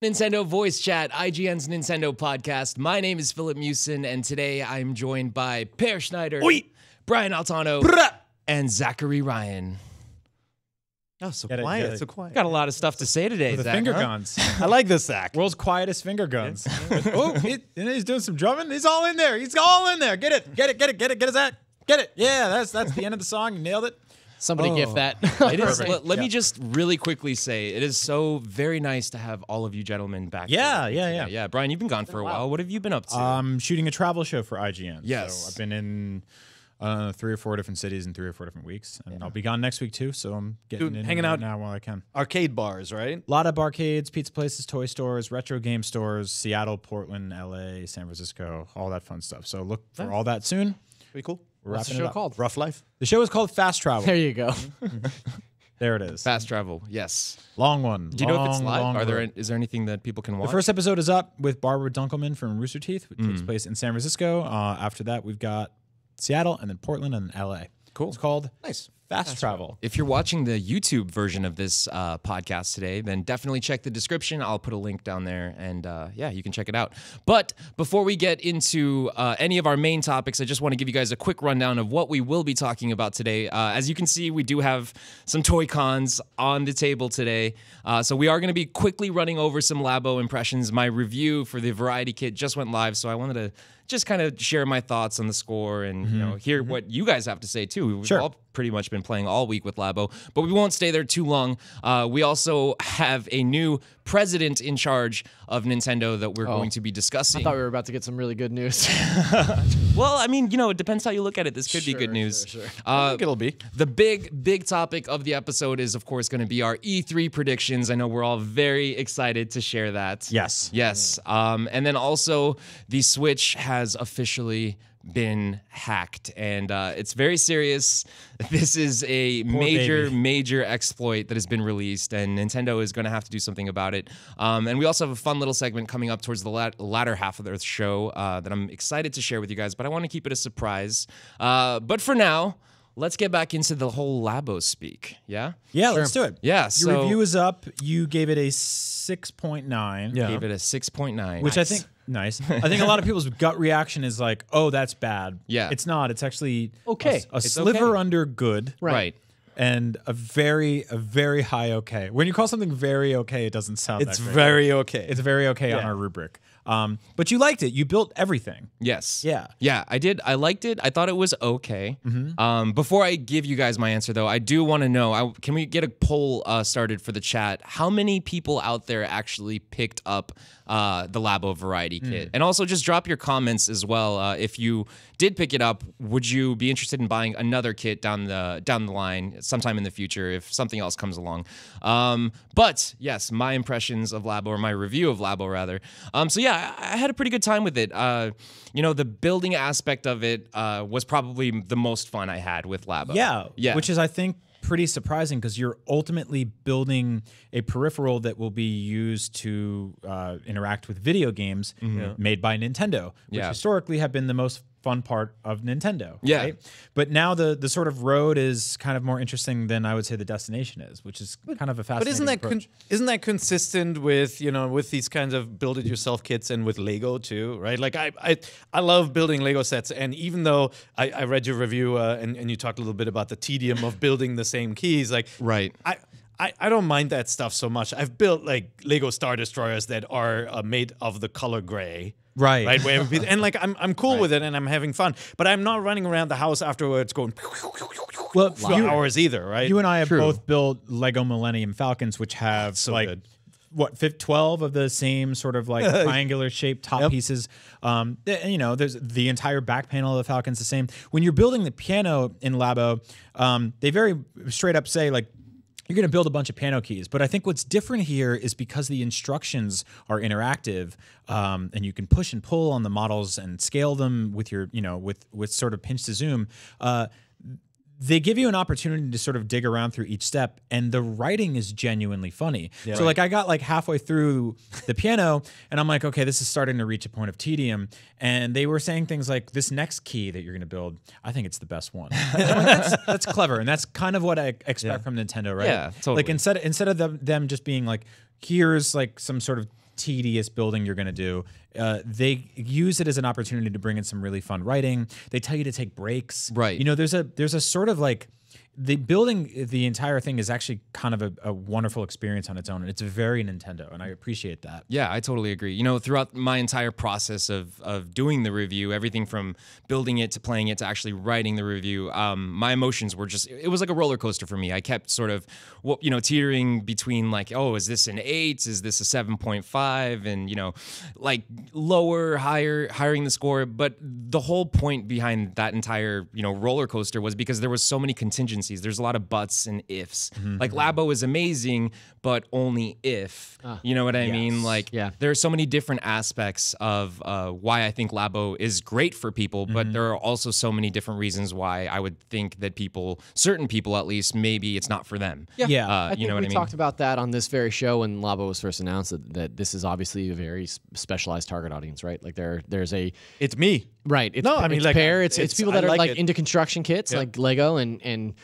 Nintendo Voice Chat, IGN's Nintendo podcast. My name is Filip Musin, and today I'm joined by Per Schneider, Brian Altano, and Zachary Ryan. Oh, so quiet, so quiet. Got a lot of stuff to say today, The Zach, finger huh? guns. I like this, Zach. World's quietest finger guns. And he's doing some drumming. He's all in there. He's all in there. Get it. Get it, Zach. Get it. Yeah, that's the end of the song. You nailed it. Somebody gift that. It is. Let me just really quickly say, it is so very nice to have all of you gentlemen back. Yeah. Brian, you've been gone for a while. What have you been up to? Shooting a travel show for IGN. Yes. So I've been in 3 or 4 different cities in 3 or 4 different weeks. And I'll be gone next week too, so I'm hanging out now while I can. Arcade bars, right? A lot of arcades, pizza places, toy stores, retro game stores, Seattle, Portland, LA, San Francisco, all that fun stuff. So look for all that soon. Pretty cool. What's the show called? Rough Life. The show is called Fast Travel. There you go. There it is. Fast travel, yes. Long one. Do you know if it's live? Is there anything that people can watch? The first episode is up with Barbara Dunkelman from Rooster Teeth, which takes place in San Francisco. After that, we've got Seattle, and then Portland, and LA. Cool. It's called Fast Travel. If you're watching the YouTube version of this podcast today, then definitely check the description. I'll put a link down there, and you can check it out. But before we get into any of our main topics, I just want to give you guys a quick rundown of what we will be talking about today. As you can see, we do have some toy cons on the table today. So we are going to be quickly running over some Labo impressions. My review for the Variety Kit just went live, so I wanted to just kind of share my thoughts on the score and hear what you guys have to say too. We've all pretty much been playing all week with Labo, but we won't stay there too long. We also have a new president in charge of Nintendo that we're going to be discussing. I thought we were about to get some really good news. Well, I mean, it depends how you look at it. This could be good news. Sure. I think it'll be. The big topic of the episode is, of course, going to be our E3 predictions. I know we're all very excited to share that. Yes. Yes. And then also, the Switch has officially been hacked, and it's very serious. This is a major exploit that has been released, and Nintendo is going to have to do something about it. And we also have a fun little segment coming up towards the latter half of the show that I'm excited to share with you guys, but I want to keep it a surprise. But for now, let's get back into the whole Labo speak. Yeah? Yeah, let's do it. Yeah. Your review is up. You gave it a 6.9. Yeah. Gave it a 6.9. Which I think, nice. I think a lot of people's gut reaction is like, oh, that's bad. Yeah. It's not. It's actually okay. A sliver under good. Right. And a very high okay. When you call something very okay, it doesn't sound that great. Very okay. It's very okay on our rubric. But you liked it. You built everything. Yes. Yeah. Yeah, I did. I liked it. I thought it was okay. Before I give you guys my answer, though, I do want to know, can we get a poll started for the chat? How many people out there actually picked up the Labo Variety Kit? And also just drop your comments as well. If you did pick it up, would you be interested in buying another kit down the line sometime in the future if something else comes along? But yes, my impressions of Labo, or my review of Labo rather. So yeah, I had a pretty good time with it. The building aspect of it was probably the most fun I had with Labo. Yeah. Which is, I think, pretty surprising because you're ultimately building a peripheral that will be used to interact with video games made by Nintendo, which historically have been the most fun part of Nintendo. Yeah. Right? But now the sort of road is kind of more interesting than I would say the destination is, which is kind of a fascinating approach. Isn't that consistent with with these kinds of build-it-yourself kits and with Lego too, right? Like I love building Lego sets, and even though I read your review and you talked a little bit about the tedium of building the same keys, like I don't mind that stuff so much. I've built like Lego Star Destroyers that are made of the color gray. Right. And like I'm cool with it and I'm having fun, but I'm not running around the house afterwards going for hours either, right? You and I have both built Lego Millennium Falcons, which have 12 of the same sort of like triangular shaped top pieces. There's the entire back panel of the Falcon's the same. When you're building the piano in Labo, they very straight up say like, you're going to build a bunch of piano keys. But I think what's different here is because the instructions are interactive, and you can push and pull on the models and scale them with your, with sort of pinch to zoom. They give you an opportunity to sort of dig around through each step, and the writing is genuinely funny. Yeah, so like I got like halfway through the piano, and I'm like, okay, this is starting to reach a point of tedium. And they were saying things like, this next key that you're going to build, I think it's the best one. That's clever, and that's kind of what I expect from Nintendo, right? Yeah, totally. Like instead of them just being like, here's like some sort of tedious building you're going to do. They use it as an opportunity to bring in some really fun writing. They tell you to take breaks. Right. You know, there's a sort of like the building the entire thing is actually kind of a wonderful experience on its own, and it's very Nintendo, and I appreciate that. Yeah, I totally agree. You know, throughout my entire process of doing the review, everything from building it to playing it to actually writing the review, my emotions were just, it was like a roller coaster for me. I kept sort of, you know, teetering between like, oh, is this an 8? Is this a 7.5? And, you know, like lower, higher the score. But the whole point behind that entire, you know, roller coaster was because there was so many contingencies. There's a lot of buts and ifs. Like Labo is amazing, but only if. You know what I mean? Like there are so many different aspects of why I think Labo is great for people, but there are also so many different reasons why I would think that people, certain people at least, maybe it's not for them. I you think know what I we mean? talked about that on this very show when Labo was first announced, that this is obviously a very specialized target audience, right? Like there's a It's me. right. It's, No, I mean, it's like, pair. It's people that I are like like it. into construction kits, like Lego and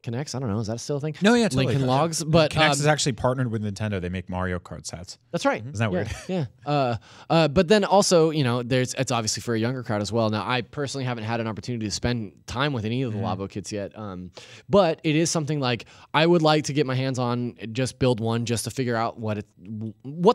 Connects. I don't know. Is that still a thing? No, yeah, totally. Lincoln Logs, but Connect is actually partnered with Nintendo. They make Mario Kart sets. that's right. Isn't that weird? Yeah. But then also, you know, it's obviously for a younger crowd as well. Now, I personally haven't had an opportunity to spend time with any of the Labo kits yet. But it is something like I would like to get my hands on, just build one just to figure out what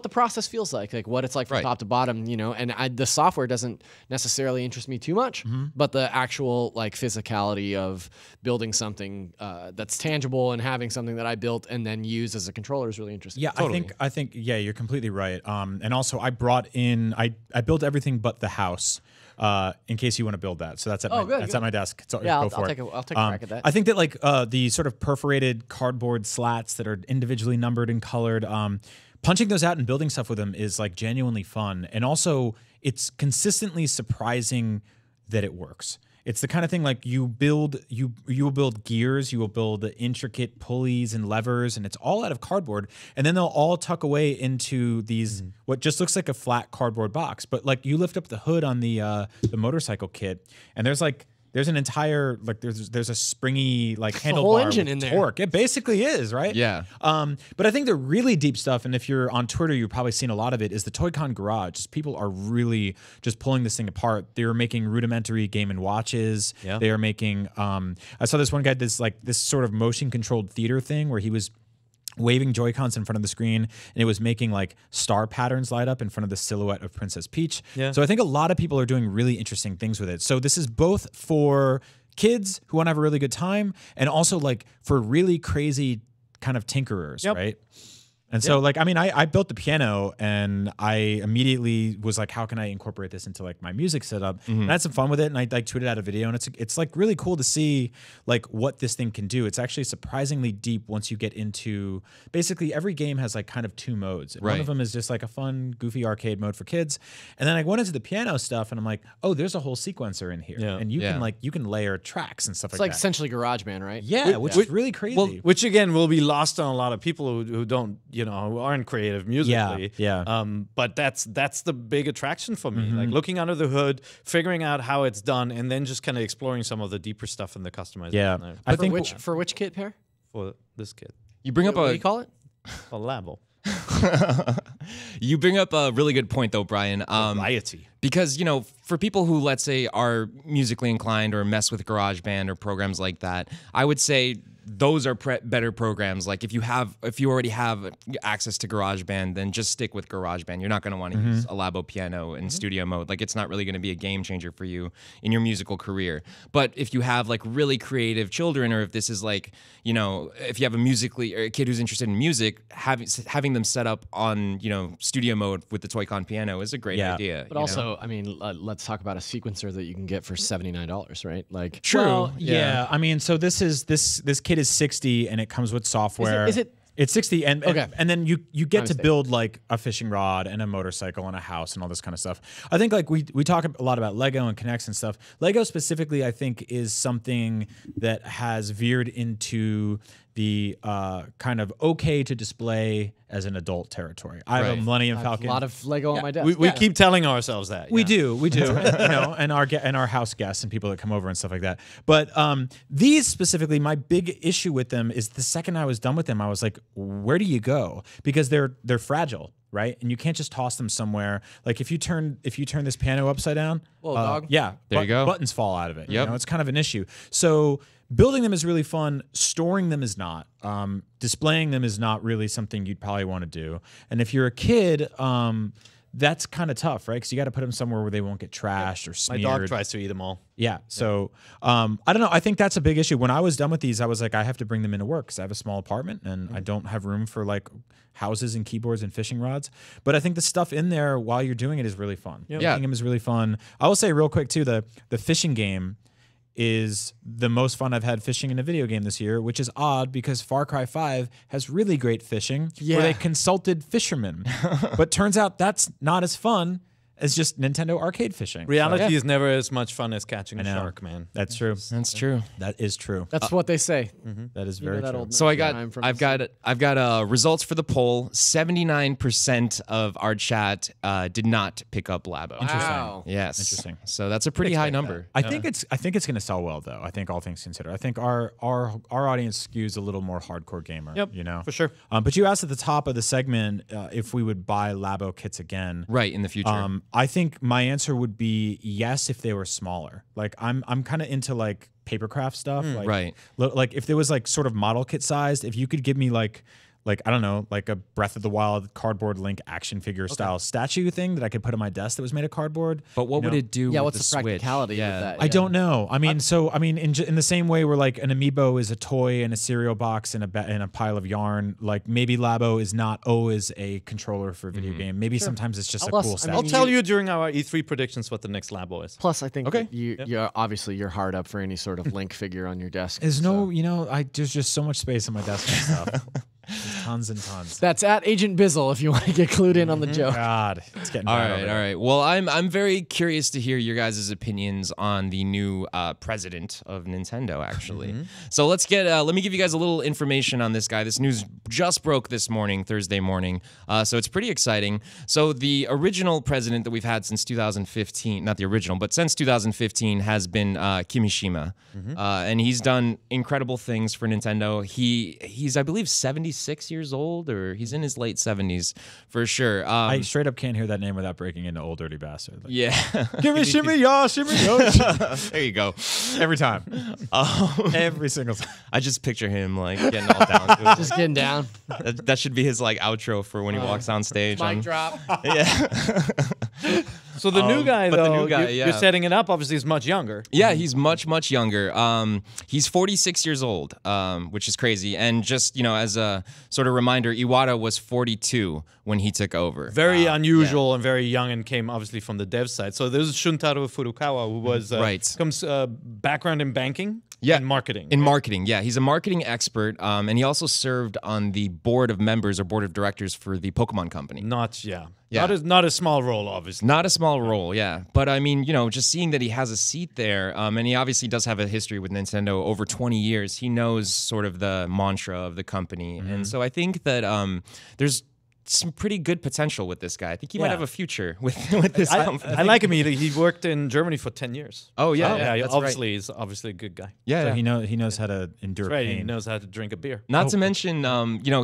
the process feels like what it's like from top to bottom, you know. And the software doesn't necessarily interest me too much, but the actual like physicality of building something that's tangible and having something that I built and then use as a controller is really interesting. Yeah, I think yeah, you're completely right. And also I brought in I built everything but the house. In case you want to build that, so that's at at my desk. So Yeah, go I'll for take it. I'll take a crack at that. I think that like the sort of perforated cardboard slats that are individually numbered and colored, punching those out and building stuff with them is like genuinely fun, and also it's consistently surprising that it works. It's the kind of thing like you will build gears, you will build intricate pulleys and levers, and it's all out of cardboard. And then they'll all tuck away into these what just looks like a flat cardboard box. But like you lift up the hood on the motorcycle kit, and there's an entire like there's a springy like handlebar whole engine with in there. torque. It basically is, right? Yeah. But I think the really deep stuff, and if you're on Twitter, you've probably seen a lot of it, is the Toy-Con Garage. Just people are really just pulling this thing apart. They're making rudimentary Game & Watches. Yeah. They are making I saw this one guy this sort of motion controlled theater thing where he was waving Joy-Cons in front of the screen, and it was making like star patterns light up in front of the silhouette of Princess Peach. Yeah. So I think a lot of people are doing really interesting things with it. So this is both for kids who want to have a really good time and also like for really crazy kind of tinkerers, right? And so, like, I mean, I built the piano, and I immediately was like, how can I incorporate this into like my music setup? And I had some fun with it, and I like tweeted out a video, and it's like really cool to see like what this thing can do. It's actually surprisingly deep once you get into basically every game has like kind of 2 modes. And one of them is just like a fun, goofy arcade mode for kids. And then I went into the piano stuff, and I'm like, oh, there's a whole sequencer in here, and you can layer tracks and stuff It's like like that. essentially GarageBand, right? Yeah, which is really crazy. Well, which again will be lost on a lot of people who don't, you know, who aren't creative musically. But that's the big attraction for me. Like looking under the hood, figuring out how it's done, and then just kind of exploring some of the deeper stuff in the customization. Yeah. there. I For think for which kit pair? For this kid, You bring up What do you call it? a Labo. You bring up a really good point, though, Brian. Variety. Because, you know, for people who, let's say, are musically inclined or mess with GarageBand or programs like that, I would say those are better programs. Like if you already have access to GarageBand, then just stick with GarageBand. You're not going to want to use a Labo piano in studio mode. Like it's not really going to be a game changer for you in your musical career. But if you have like really creative children, or if this is like, you know, if you have a kid who's interested in music, having them set up on, you know, studio mode with the Toy-Con piano is a great idea. But also, I mean, let's talk about a sequencer that you can get for $79, right? Like, True. Well, yeah. I mean, so this kit is $60 and it comes with software. Is it? It's $60 and then you get to mistake. build like a fishing rod and a motorcycle and a house and all this kind of stuff. I think like we talk a lot about Lego and Connects and stuff. Lego specifically, I think, is something that has veered into the kind of okay to display as an adult territory. I have a Millennium Falcon. A lot of Lego on my desk. We keep telling ourselves that. We do, and, you know, and our house guests and people that come over and stuff like that. But these specifically, my big issue with them is the second I was done with them, I was like, where do you go? Because they're fragile. right? And you can't just toss them somewhere. Like if you turn this piano upside down, dog. yeah, There you go. Buttons fall out of it. Yep. You know, it's kind of an issue. So building them is really fun. Storing them is not. Displaying them is not really something you'd probably want to do. And if you're a kid, that's kind of tough, right? Because you got to put them somewhere where they won't get trashed or My smeared. dog tries to eat them all. Yeah. So I don't know. I think that's a big issue. When I was done with these, I was like, I have to bring them into work because I have a small apartment and I don't have room for like houses and keyboards and fishing rods. But I think the stuff in there while you're doing it is really fun. Yeah. Making them is really fun. I will say real quick too, the fishing game is the most fun I've had fishing in a video game this year, which is odd because Far Cry 5 has really great fishing where they consulted fishermen. But turns out that's not as fun as just Nintendo arcade fishing. Reality is never as much fun as catching a shark, man. That's true. That's true. That is true. That's what they say. That is You know very that true. old So I've got results for the poll. 79% of our chat did not pick up Labo. Wow. Yes. Interesting. So that's a pretty high number. I think it's going to sell well though. I think all things considered. I think our audience skews a little more hardcore gamer. Yep, you know, for sure. But you asked at the top of the segment if we would buy Labo kits again. Right, in the future. I think my answer would be yes if they were smaller. Like I'm kind of into like papercraft stuff. Like, right. Like if there was like sort of model kit sized, if you could give me like I don't know, like a Breath of the Wild cardboard Link action figure style statue thing that I could put on my desk that was made of cardboard. But what would it do? Yeah, with what's the Switch? practicality Yeah. of that? I don't know. I mean, in the same way where like an amiibo is a toy and a cereal box and a pile of yarn, like maybe Labo is not always a controller for a video game. Maybe sometimes it's just a Plus, cool I statue. I'll tell you during our E3 predictions what the next Labo is. Plus, I think Okay. that you're obviously you're hard up for any sort of Link figure on your desk. There's no, there's just so much space on my desk and stuff. There's tons and tons. That's at Agent Bizzle if you want to get clued in on the joke. God, it's getting All bad right, over all there. right. Well, I'm very curious to hear your guys' opinions on the new president of Nintendo, actually. So let me give you guys a little information on this guy. This news just broke this morning, Thursday morning. So it's pretty exciting. So the original president that we've had since 2015, not the original, but since 2015 has been Kimishima. And he's done incredible things for Nintendo. He's I believe 76 years old, or he's in his late 70s for sure. I straight up can't hear that name without breaking into Old Dirty Bastard. Like, Yeah. give me shimmy y'all, shimmy yo. There you go. Every time. Every single time. I just picture him like getting all down to it. Just getting down. That should be his like outro for when he walks on stage. Mic drop. So the new guy, but the though, new guy, you're yeah. setting it up, obviously, is much younger. Yeah, he's much younger. He's 46 years old, which is crazy. And just, as a sort of reminder, Iwata was 42 when he took over. Very unusual and very young, and came obviously from the dev side. So there's Shuntaro Furukawa, who was comes background in banking and marketing. In marketing, yeah. He's a marketing expert, and he also served on the board of members or board of directors for the Pokemon Company. Not a small role, obviously. Not a small role, yeah. But I mean, just seeing that he has a seat there, and he obviously does have a history with Nintendo over 20 years. He knows sort of the mantra of the company. And so I think that there's some pretty good potential with this guy. I think he might have a future with this company. I like him. He worked in Germany for 10 years. Oh, yeah. He's that's obviously a good guy. Yeah. So he knows how to endure Right, pain. he knows how to drink a beer. Not to mention,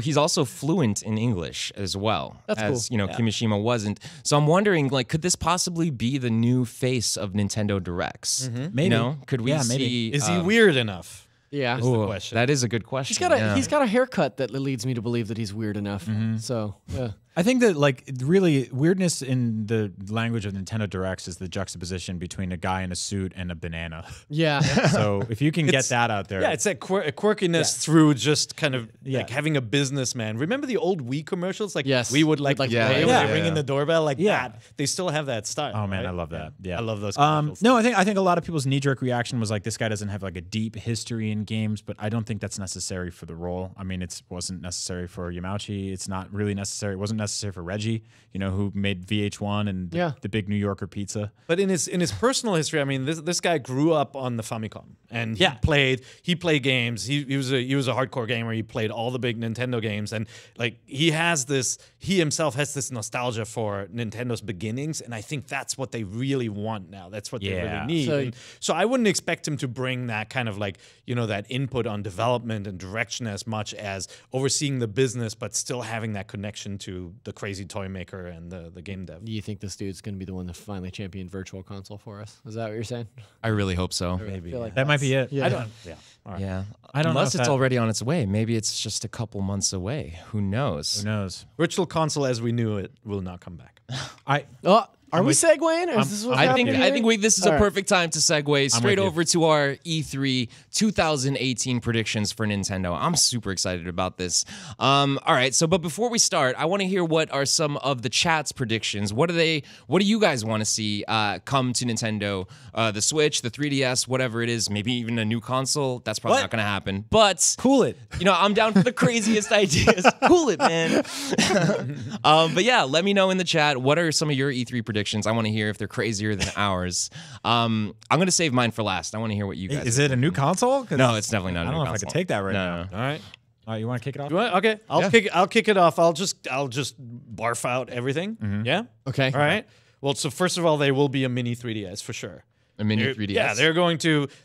he's also fluent in English as well. That's cool. Kimishima wasn't. So I'm wondering, could this possibly be the new face of Nintendo Directs? Maybe. Could we see? Is he weird enough? Yeah. The question. That is a good question. He's got a haircut that leads me to believe that he's weird enough. So, yeah. I think that really weirdness in the language of Nintendo Directs is the juxtaposition between a guy in a suit and a banana. Yeah. So if you can get that out there. Yeah, it's that quirkiness through just kind of like having a businessman. Remember the old Wii commercials? Yes. We would play when they ring in the doorbell that. They still have that style. Oh man, right? I love that. Yeah, I love those commercials. No, I think a lot of people's knee-jerk reaction was like, this guy doesn't have like a deep history in games, but I don't think that's necessary for the role. I mean, it wasn't necessary for Yamauchi. It's not really necessary. It wasn't necessary for Reggie, who made VH1 and the big New Yorker pizza. But in his personal history, I mean, this guy grew up on the Famicom, and he played games. He was a hardcore gamer. He played all the big Nintendo games, and he himself has this nostalgia for Nintendo's beginnings, and I think that's what they really want now. That's what they really need. So I wouldn't expect him to bring that kind of that input on development and direction as much as overseeing the business, but still having that connection to the crazy toy maker and the game dev. Do you think this dude's going to be the one to finally champion Virtual Console for us? Is that what you're saying? I really hope so. Maybe feel like That might be it. Yeah. I don't. Yeah. All right. Yeah. I don't know Unless if it's that- already on its way. Maybe it's just a couple months away. Who knows? Who knows? Virtual Console, as we knew it, will not come back. Oh, are we segueing? Or is this what's I think happening this is All a right. perfect time to segue straight you. over to our E3 2018 predictions for Nintendo. I'm super excited about this. All right, but before we start, I want to hear what are some of the chat's predictions. What do you guys want to see come to Nintendo? The Switch, the 3DS, whatever it is, maybe even a new console. That's probably not going to happen. But Cool it. I'm down for the craziest ideas. Cool it, man. But yeah, let me know in the chat, what are some of your E3 predictions? I want to hear if they're crazier than ours. I'm going to save mine for last. I want to hear what you guys Is it a new console? 'Cause No, it's definitely not a I new don't know if I console. could take that right No. now. All right. All right, you want to kick it off? You want- Okay. I'll kick it off. I'll just barf out everything. Yeah. Okay. All right. Well, so first of all, there will be a mini 3DS for sure. A mini 3DS? Yeah,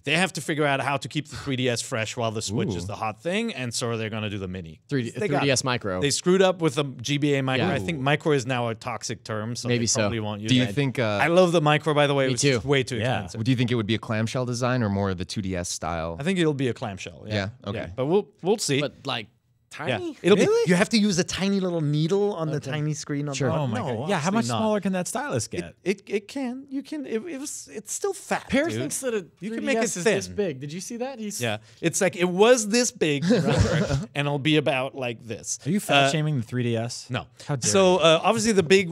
they have to figure out how to keep the 3DS fresh while the Switch is the hot thing, and so they're going to do the mini. 3DS Micro. They screwed up with the GBA micro. Yeah. I think micro is now a toxic term, so Maybe they so. probably won't use Do you it. think I love the micro, by the way. Me It's just too. way too Yeah. expensive. do you think it would be a clamshell design or more of the 2DS style? I think it'll be a clamshell. Yeah, okay. But we'll see. but like yeah. tiny? It'll be. You have to use a tiny little needle on the tiny screen. On Sure. the Oh my god. Yeah, how much smaller can that stylus get? It can. You can. It's still fat. Paris dude. thinks that a 3DS You can make it is this thin. big. Did you see that? Yeah, it's like it was this big, before, and it'll be about like this. Are you fat shaming the 3DS? No. How dare So obviously the big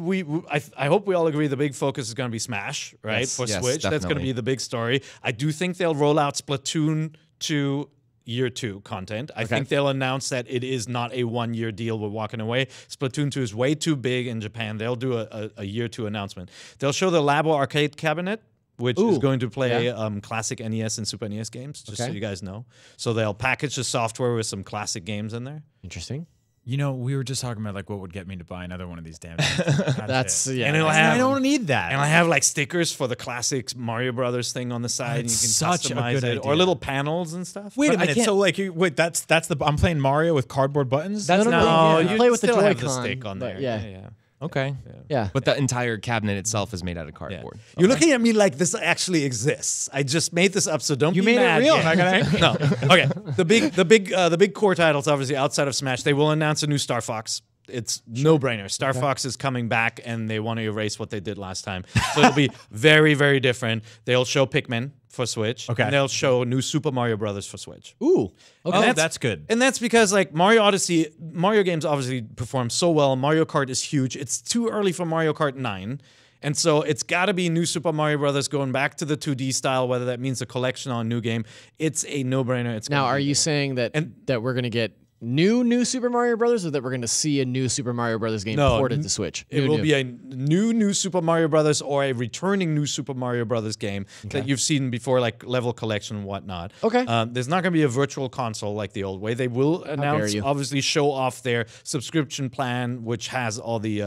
I hope we all agree the big focus is going to be Smash, right? Yes, For yes, Switch. That's going to definitely. be the big story. I do think they'll roll out Splatoon 2 Year 2 content. I think they'll announce that it is not a 1-year deal. We're walking away. Splatoon 2 is way too big in Japan. They'll do a Year 2 announcement. They'll show the Labo arcade cabinet, which is going to play classic NES and Super NES games, just so you guys know. So they'll package the software with some classic games in there. Interesting. You know, we were just talking about like what would get me to buy another one of these damn things. That's it. yeah. And it'll And have I don't need that. And I have like stickers for the classic Mario Brothers thing on the side. And you That's can such a customize good it, or idea. little panels and stuff. Wait a But I minute. can't- So like, wait, that's the I'm playing Mario with cardboard buttons. No, no, you you play with the still have the Joy-Con, stick on but there. yeah. Okay. Yeah. But the entire cabinet itself is made out of Yeah. cardboard. You're looking at me like this actually exists. I just made this up, so don't You be made it mad real. yet. Am I gonna- No. Okay. The big core titles, obviously outside of Smash, they will announce a new Star Fox. It's no brainer. Star Fox is coming back, and they want to erase what they did last time. So it'll be very, very different. They'll show Pikmin for Switch. Okay. And they'll show new Super Mario Brothers for Switch. Ooh. Okay. Oh, that's good. And that's because like Mario Odyssey, Mario games obviously perform so well. Mario Kart is huge. It's too early for Mario Kart 9. And so it's got to be new Super Mario Brothers going back to the 2D style, whether that means a collection or a new game. It's a no-brainer. It's Now, gonna are be you there. saying that And- that we're gonna get new Super Mario Brothers, or that we're gonna see a new Super Mario Brothers game No, ported to Switch? It will be a new Super Mario Brothers or a returning new Super Mario Brothers game that you've seen before, like level collection and whatnot. Okay. There's not going to be a virtual console like the old way. They will announce, you. obviously, show off their subscription plan, which has all the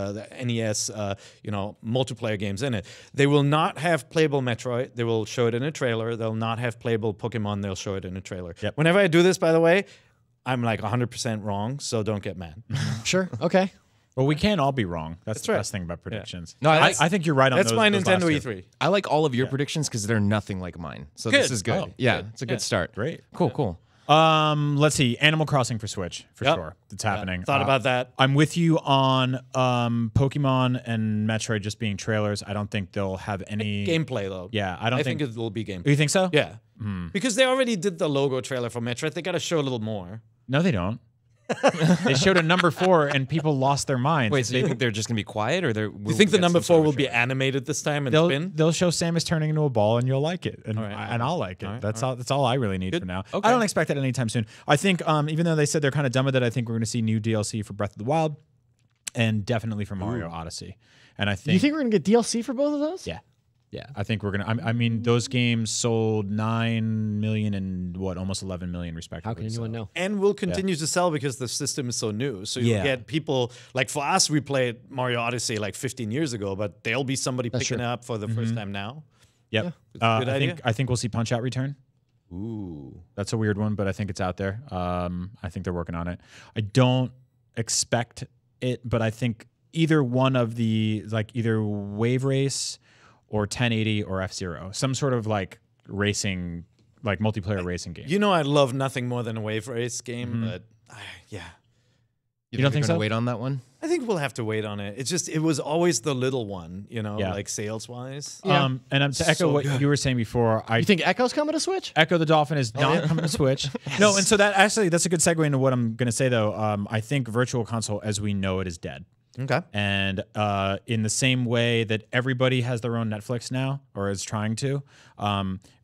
NES, multiplayer games in it. They will not have playable Metroid. They will show it in a trailer. They'll not have playable Pokemon. They'll show it in a trailer. Yep. Whenever I do this, by the way, I'm like 100% wrong, so don't get mad. Sure. Okay. Well, we can't all be wrong. That's the right. best thing about predictions. No, I think you're right on That's those. my those Nintendo last two. E3. I like all of your predictions because they're nothing like mine. So this Good. is good. Oh, yeah, good. it's a good start. Great. Cool. Let's see. Animal Crossing for Switch for Yep. sure. It's happening. Thought about that. I'm with you on Pokemon and Metroid just being trailers. I don't think they'll have any Gameplay, though. Yeah, I don't I think. think it will be gameplay. You think so? Yeah. Because they already did the logo trailer for Metroid. They got to show a little more. No, they don't. They showed a number 4 and people lost their minds. Wait, so you think they're just gonna be quiet, or they're? Do you think the number 4 will be animated this time and spin? They'll show Samus turning into a ball and you'll like it, and right. and I'll like it. All right, That's all I really need Good. for now. Okay. I don't expect it anytime soon. I think even though they said they're kind of done with it, I think we're going to see new DLC for Breath of the Wild, and definitely for Mario Odyssey. And I think You think we're gonna get DLC for both of those? yeah. Yeah, I think we're gonna. I mean, those games sold 9 million and almost 11 million respectively. How can anyone know? And will continue to sell because the system is so new. So you Yeah. get people like for us, we played Mario Odyssey like 15 years ago, but there'll be somebody picking it up for the first time now. Yep. It's a good idea. I think we'll see Punch Out return. Ooh. That's a weird one, but I think it's out there. I think they're working on it. I don't expect it, but I think either one of the either Wave Race or 1080 or F-Zero, some sort of racing, multiplayer racing game. You know, I love nothing more than a Wave Race game, but yeah. You don't think so? so? Wait on that one. I think we'll have to wait on it. It's just, it was always the little one, Yeah. sales wise. And to echo what you were saying before, You think Echo's coming to Switch? Echo the Dolphin is not coming to Switch. No, and so that's a good segue into what I'm going to say, though. I think Virtual Console, as we know it, is dead. Okay. And in the same way that everybody has their own Netflix now, or is trying to,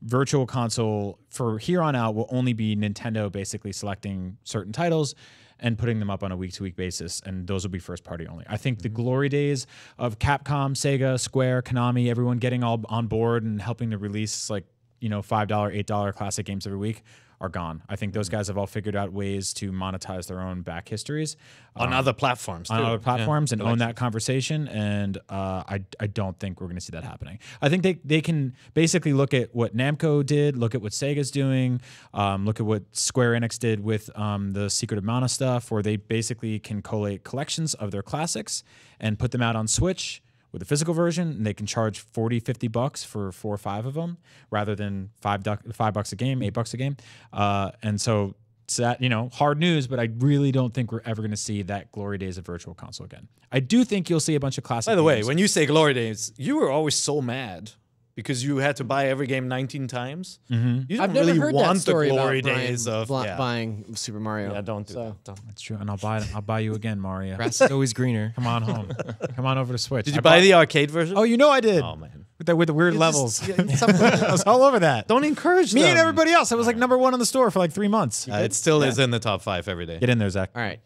Virtual Console for here on out will only be Nintendo basically selecting certain titles and putting them up on a week-to-week basis, and those will be first-party only. I think the glory days of Capcom, Sega, Square, Konami, everyone getting all on board and helping to release $5, $8 classic games every week are gone. I think those guys have all figured out ways to monetize their own back histories On other platforms, on too. other platforms and own that conversation. And I don't think we're going to see that happening. I think they can basically look at what Namco did, look at what Sega's doing, look at what Square Enix did with the Secret of Mana stuff, where they basically can collate collections of their classics and put them out on Switch with a physical version, and they can charge $40-$50 for 4 or 5 of them, rather than $5 a game, $8 a game. And so it's that, hard news, but I really don't think we're ever going to see that glory days of Virtual Console again. I do think you'll see a bunch of classic. By the way, games. when you say glory days, you were always so mad because you had to buy every game 19 times. Mm-hmm. You I've don't never really heard want that story the glory about days of buying Super Mario. Yeah, don't do that. Don't. That's true, and I'll buy you again, Mario. Grass is always greener. Come on home. Come on over to Switch. Did you buy the arcade version? Oh, I did. Oh, man. With the weird levels. I was all over that. Don't encourage Me them. and everybody else. I was number 1 on the store for 3 months. It still is in the top 5 every day. Get in there, Zach. All right.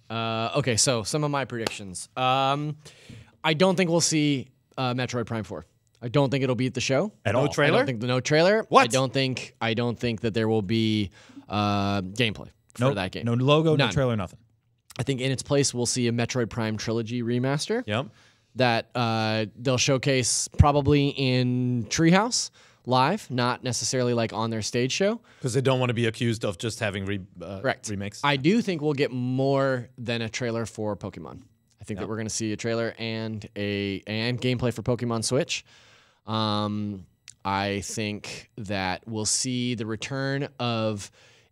Okay, so some of my predictions. I don't think we'll see Metroid Prime 4. I don't think it'll be at the show. At No all. trailer? I don't think no trailer. What? I don't think that there will be gameplay for that game. No logo, None. no trailer, nothing. I think in its place we'll see a Metroid Prime trilogy remaster. Yep. That they'll showcase probably in Treehouse live, not necessarily on their stage show. Because they don't want to be accused of just having Correct. remakes. I do think we'll get more than a trailer for Pokemon. I think that we're going to see a trailer and gameplay for Pokemon Switch. I think that we'll see the return of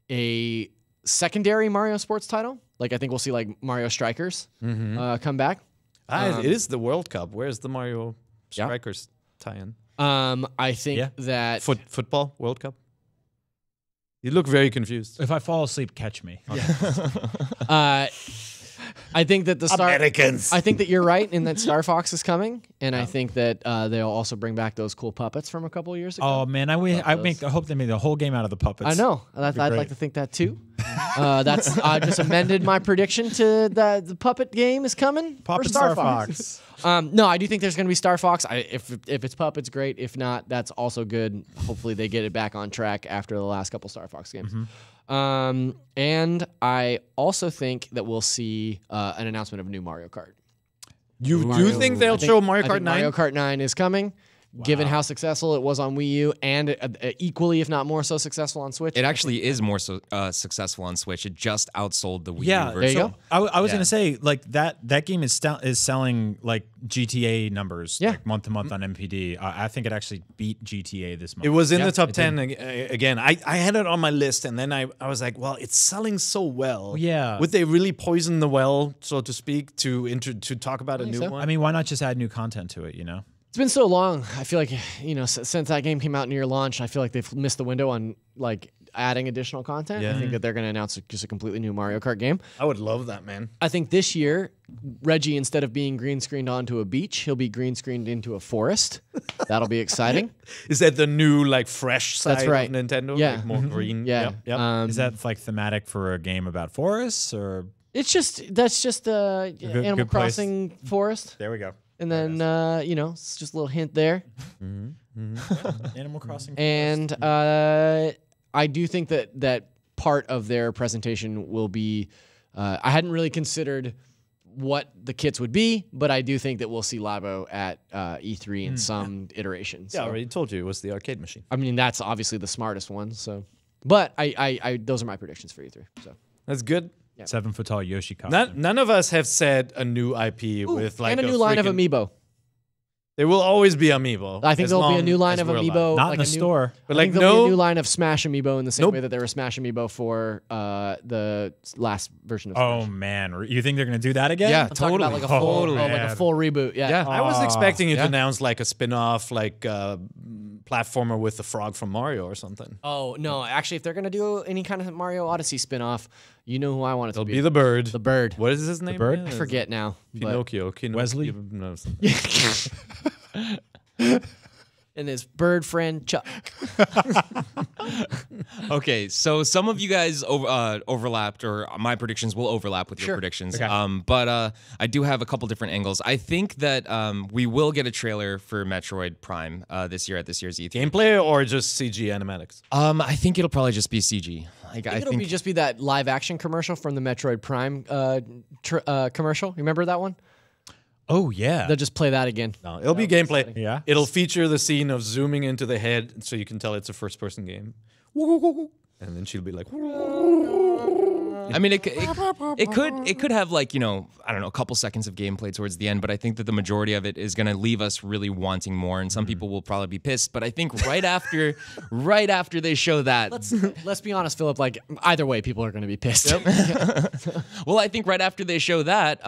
a secondary Mario sports title. I think we'll see Mario Strikers come back. It is the World Cup. Where's the Mario Strikers tie-in? I think that Football World Cup? You look very confused. If I fall asleep, catch me. I think that Americans. I think that you're right in that Star Fox is coming, and I think that they'll also bring back those cool puppets from a couple of years ago. Oh man, I hope they made the whole game out of the puppets. I know. I'd like to think that too. I just amended my prediction to the puppet game is coming Puppet for Star Star Fox. No, I do think there's going to be Star Fox. If it's puppets, great. If not, that's also good. Hopefully, they get it back on track after the last couple Star Fox games. And I also think that we'll see an announcement of a new Mario Kart. You do think they'll show Mario I Kart think 9? Mario Kart 9 is coming. Given how successful it was on Wii U and equally, if not more so successful on Switch. It actually is more successful on Switch. It just outsold the Wii U version. there you go. I was gonna say that game is selling GTA numbers month to month on MPD. I think it actually beat GTA this month. It was in the top 10 again. I had it on my list, and then I was like, well, it's selling so well. Yeah. Would they really poison the well, so to speak, to talk about a new so. one? I mean, why not just add new content to it? It's been so long. I feel like, since that game came out near launch, I feel like they've missed the window on adding additional content. I think that they're going to announce just a completely new Mario Kart game. I would love that, man. I think this year, Reggie, instead of being green screened onto a beach, he'll be green screened into a forest. That'll be exciting. Is that the new fresh side That's right. of Nintendo? Yeah. More green. Yeah. Yep. Is that thematic for a game about forests or? That's just Animal good place. Crossing forest. There we go. And then, it's just a little hint there. Animal Crossing. And I do think that part of their presentation will be, I hadn't really considered what the kits would be, but I do think that we'll see Labo at E3 in some iteration. So. Yeah, I already told you it was the arcade machine. I mean, that's obviously the smartest one. So, but I those are my predictions for E3. So That's good. 7-foot tall Yoshi costume. None of us have said a new IP with like and a new line of freaking- amiibo. There will always be amiibo. I think as there'll be a long new line as of we're amiibo. alive. Not like in the a new, store. But I like think there'll be no, a new line of Smash amiibo in the same Nope. way that there were Smash amiibo for the last version of Oh Smash. man, you think they're gonna do that again? Yeah, I'm talking about like a Totally. full, Oh, like man. a full reboot. Yeah. Yeah. I was expecting you to yeah. announce like a spin-off, like platformer with the frog from Mario or something. Oh no, actually, if they're gonna do any kind of Mario Odyssey spinoff, you know who I want it to It'll be the bird. The bird. What is his name? bird? again? I forget now. but- Pinocchio. Wesley? No, and his bird friend Chuck. Okay, so some of you guys overlapped, or my predictions will overlap with your predictions. Okay. But I do have a couple different angles. I think that we will get a trailer for Metroid Prime this year at this year's E3. gameplay or just CG animatics? I think it'll probably just be CG. Like, I think it'll just be that live action commercial from the Metroid Prime commercial. Remember that one? Oh yeah. They'll just play that again. No, it'll be gameplay. Yeah. It'll feature the scene of zooming into the head, so you can tell it's a first-person game. And then she'll be like, I mean, it could have like, you know, I don't know, a couple seconds of gameplay towards the end, but I think that the majority of it is going to leave us really wanting more, and some people will probably be pissed. But I think right after they show that, Let's be honest, Philip. Like either way, people are going to be pissed. well, I think right after they show that,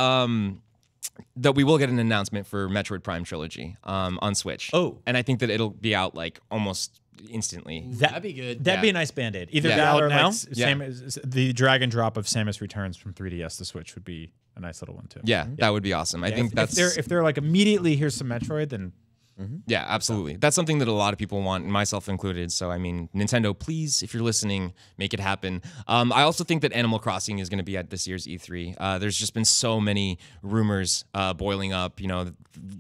that we will get an announcement for Metroid Prime Trilogy on Switch. Oh. And I think that it'll be out like almost instantly. That'd be good. That'd be a nice Band-Aid. Either Yeah. that Out or now? like the drag and drop of Samus Returns from 3DS to Switch would be a nice little one too. Yeah, that would be awesome. I think that's if they're like immediately here's some Metroid, then yeah, absolutely. That's something that a lot of people want, myself included. So, I mean, Nintendo, please, if you're listening, make it happen. I also think that Animal Crossing is going to be at this year's E3. There's just been so many rumors boiling up, you know,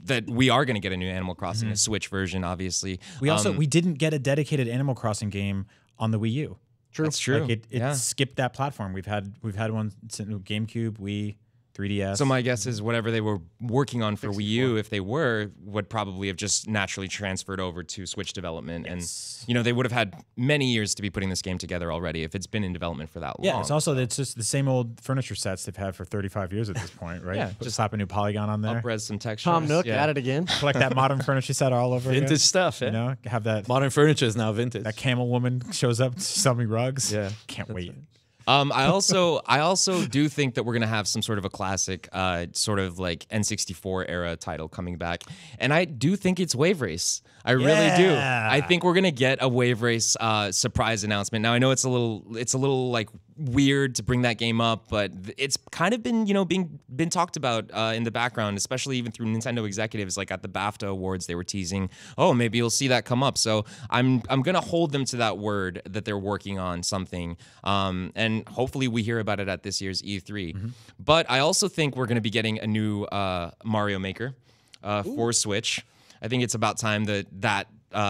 that we are going to get a new Animal Crossing, a Switch version, obviously. we didn't get a dedicated Animal Crossing game on the Wii U. True. That's true. Like it skipped that platform. We've had one since GameCube, Wii, 3DS. So my guess is whatever they were working on for Wii U, if they would probably have just naturally transferred over to Switch development. And, you know, they would have had many years to be putting this game together already if it's been in development for that long. Yeah, it's just the same old furniture sets they've had for 35 years at this point, right? Yeah, just slap a new polygon on there. Up-res some textures. Tom Nook yeah. at it again. Collect that modern furniture set all over vintage again. stuff, yeah. You know, have that Modern furniture is now vintage. that camel woman shows up to sell me rugs. Yeah. Can't wait. I also do think that we're gonna have some sort of a classic, sort of like N64 era title coming back, and I do think it's Wave Race. I really do. Yeah. I think we're gonna get a Wave Race surprise announcement. Now I know it's a little like weird to bring that game up, but it's kind of been been talked about in the background, especially even through Nintendo executives. Like at the BAFTA Awards, they were teasing, oh, maybe you'll see that come up. So I'm gonna hold them to that word that they're working on something, and hopefully we hear about it at this year's E3. But I also think we're gonna be getting a new Mario Maker for Switch. I think it's about time that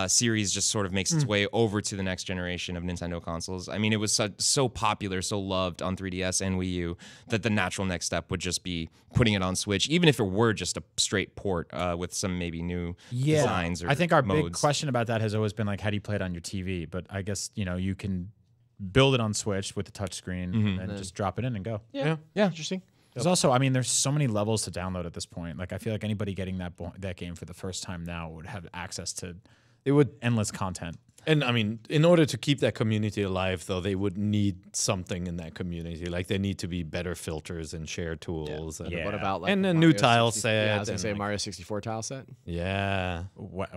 series just sort of makes its way over to the next generation of Nintendo consoles. I mean, it was so popular, so loved on 3DS and Wii U that the natural next step would just be putting it on Switch, even if it were just a straight port with some maybe new designs or I think our modes. big question about that has always been like, how do you play it on your TV? But I guess, you can build it on Switch with the touchscreen and just drop it in and go. Yeah. Interesting. There's also, I mean, there's so many levels to download at this point. Like, I feel like anybody getting that game for the first time now would have access to endless content. And I mean, in order to keep that community alive, though, they would need something in that community. Like, there need to be better filters and share tools. And What about like And the a new Mario tile 60 set Yeah, I was gonna and, say like- Mario 64 tile set. Yeah. What?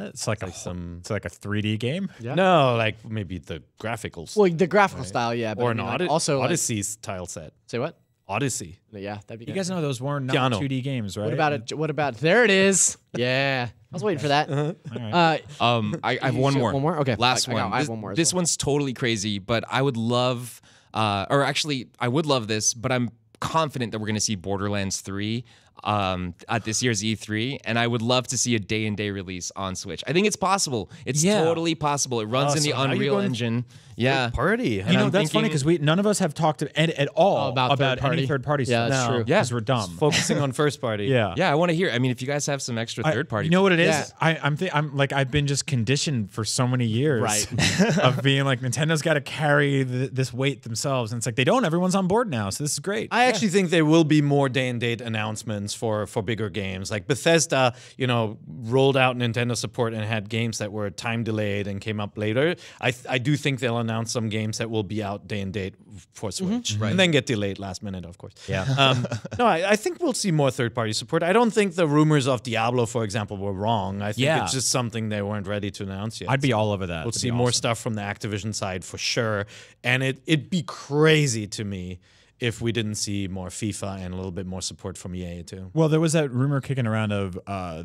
It's like like some- It's like a 3D game. Yeah. No, like maybe the graphics. Well, the graphical style, yeah. But or I an mean, like, Odyssey, also like- Odyssey's tile set. say what? Odyssey. Yeah, that'd be. You good. guys know those were not Keanu. 2D games, right? What about it? What about? There it is. Yeah, I was waiting for that. All right. I have one more. One more? Okay. Last I one. have one more as This well. one's totally crazy, but I would love, or actually, I would love this, but I'm confident that we're going to see Borderlands 3 at this year's E3, and I would love to see a day-and-day release on Switch. I think it's possible. It's totally possible. It runs in the Unreal Engine. Yeah, party. You know, that's funny because none of us have talked at all about any third-party stuff. Yeah, that's true. Yeah, because we're dumb. Focusing on first party. Yeah. I want to hear. I mean, if you guys have some extra third-party, you know what it is? I'm like I've been just conditioned for so many years of being like Nintendo's got to carry this weight themselves, and it's like they don't. Everyone's on board now, so this is great. I actually think there will be more day-and-date announcements for bigger games. Like Bethesda, rolled out Nintendo support and had games that were time delayed and came up later. I do think they'll announce some games that will be out day-and-date for Switch, and then get delayed last minute, of course. Yeah. No, I think we'll see more third-party support. I don't think the rumors of Diablo, for example, were wrong. I think it's just something they weren't ready to announce yet. I'd be all over that. We'll see more stuff from the Activision side for sure. And it'd be crazy to me if we didn't see more FIFA and a little bit more support from EA too. Well, there was that rumor kicking around of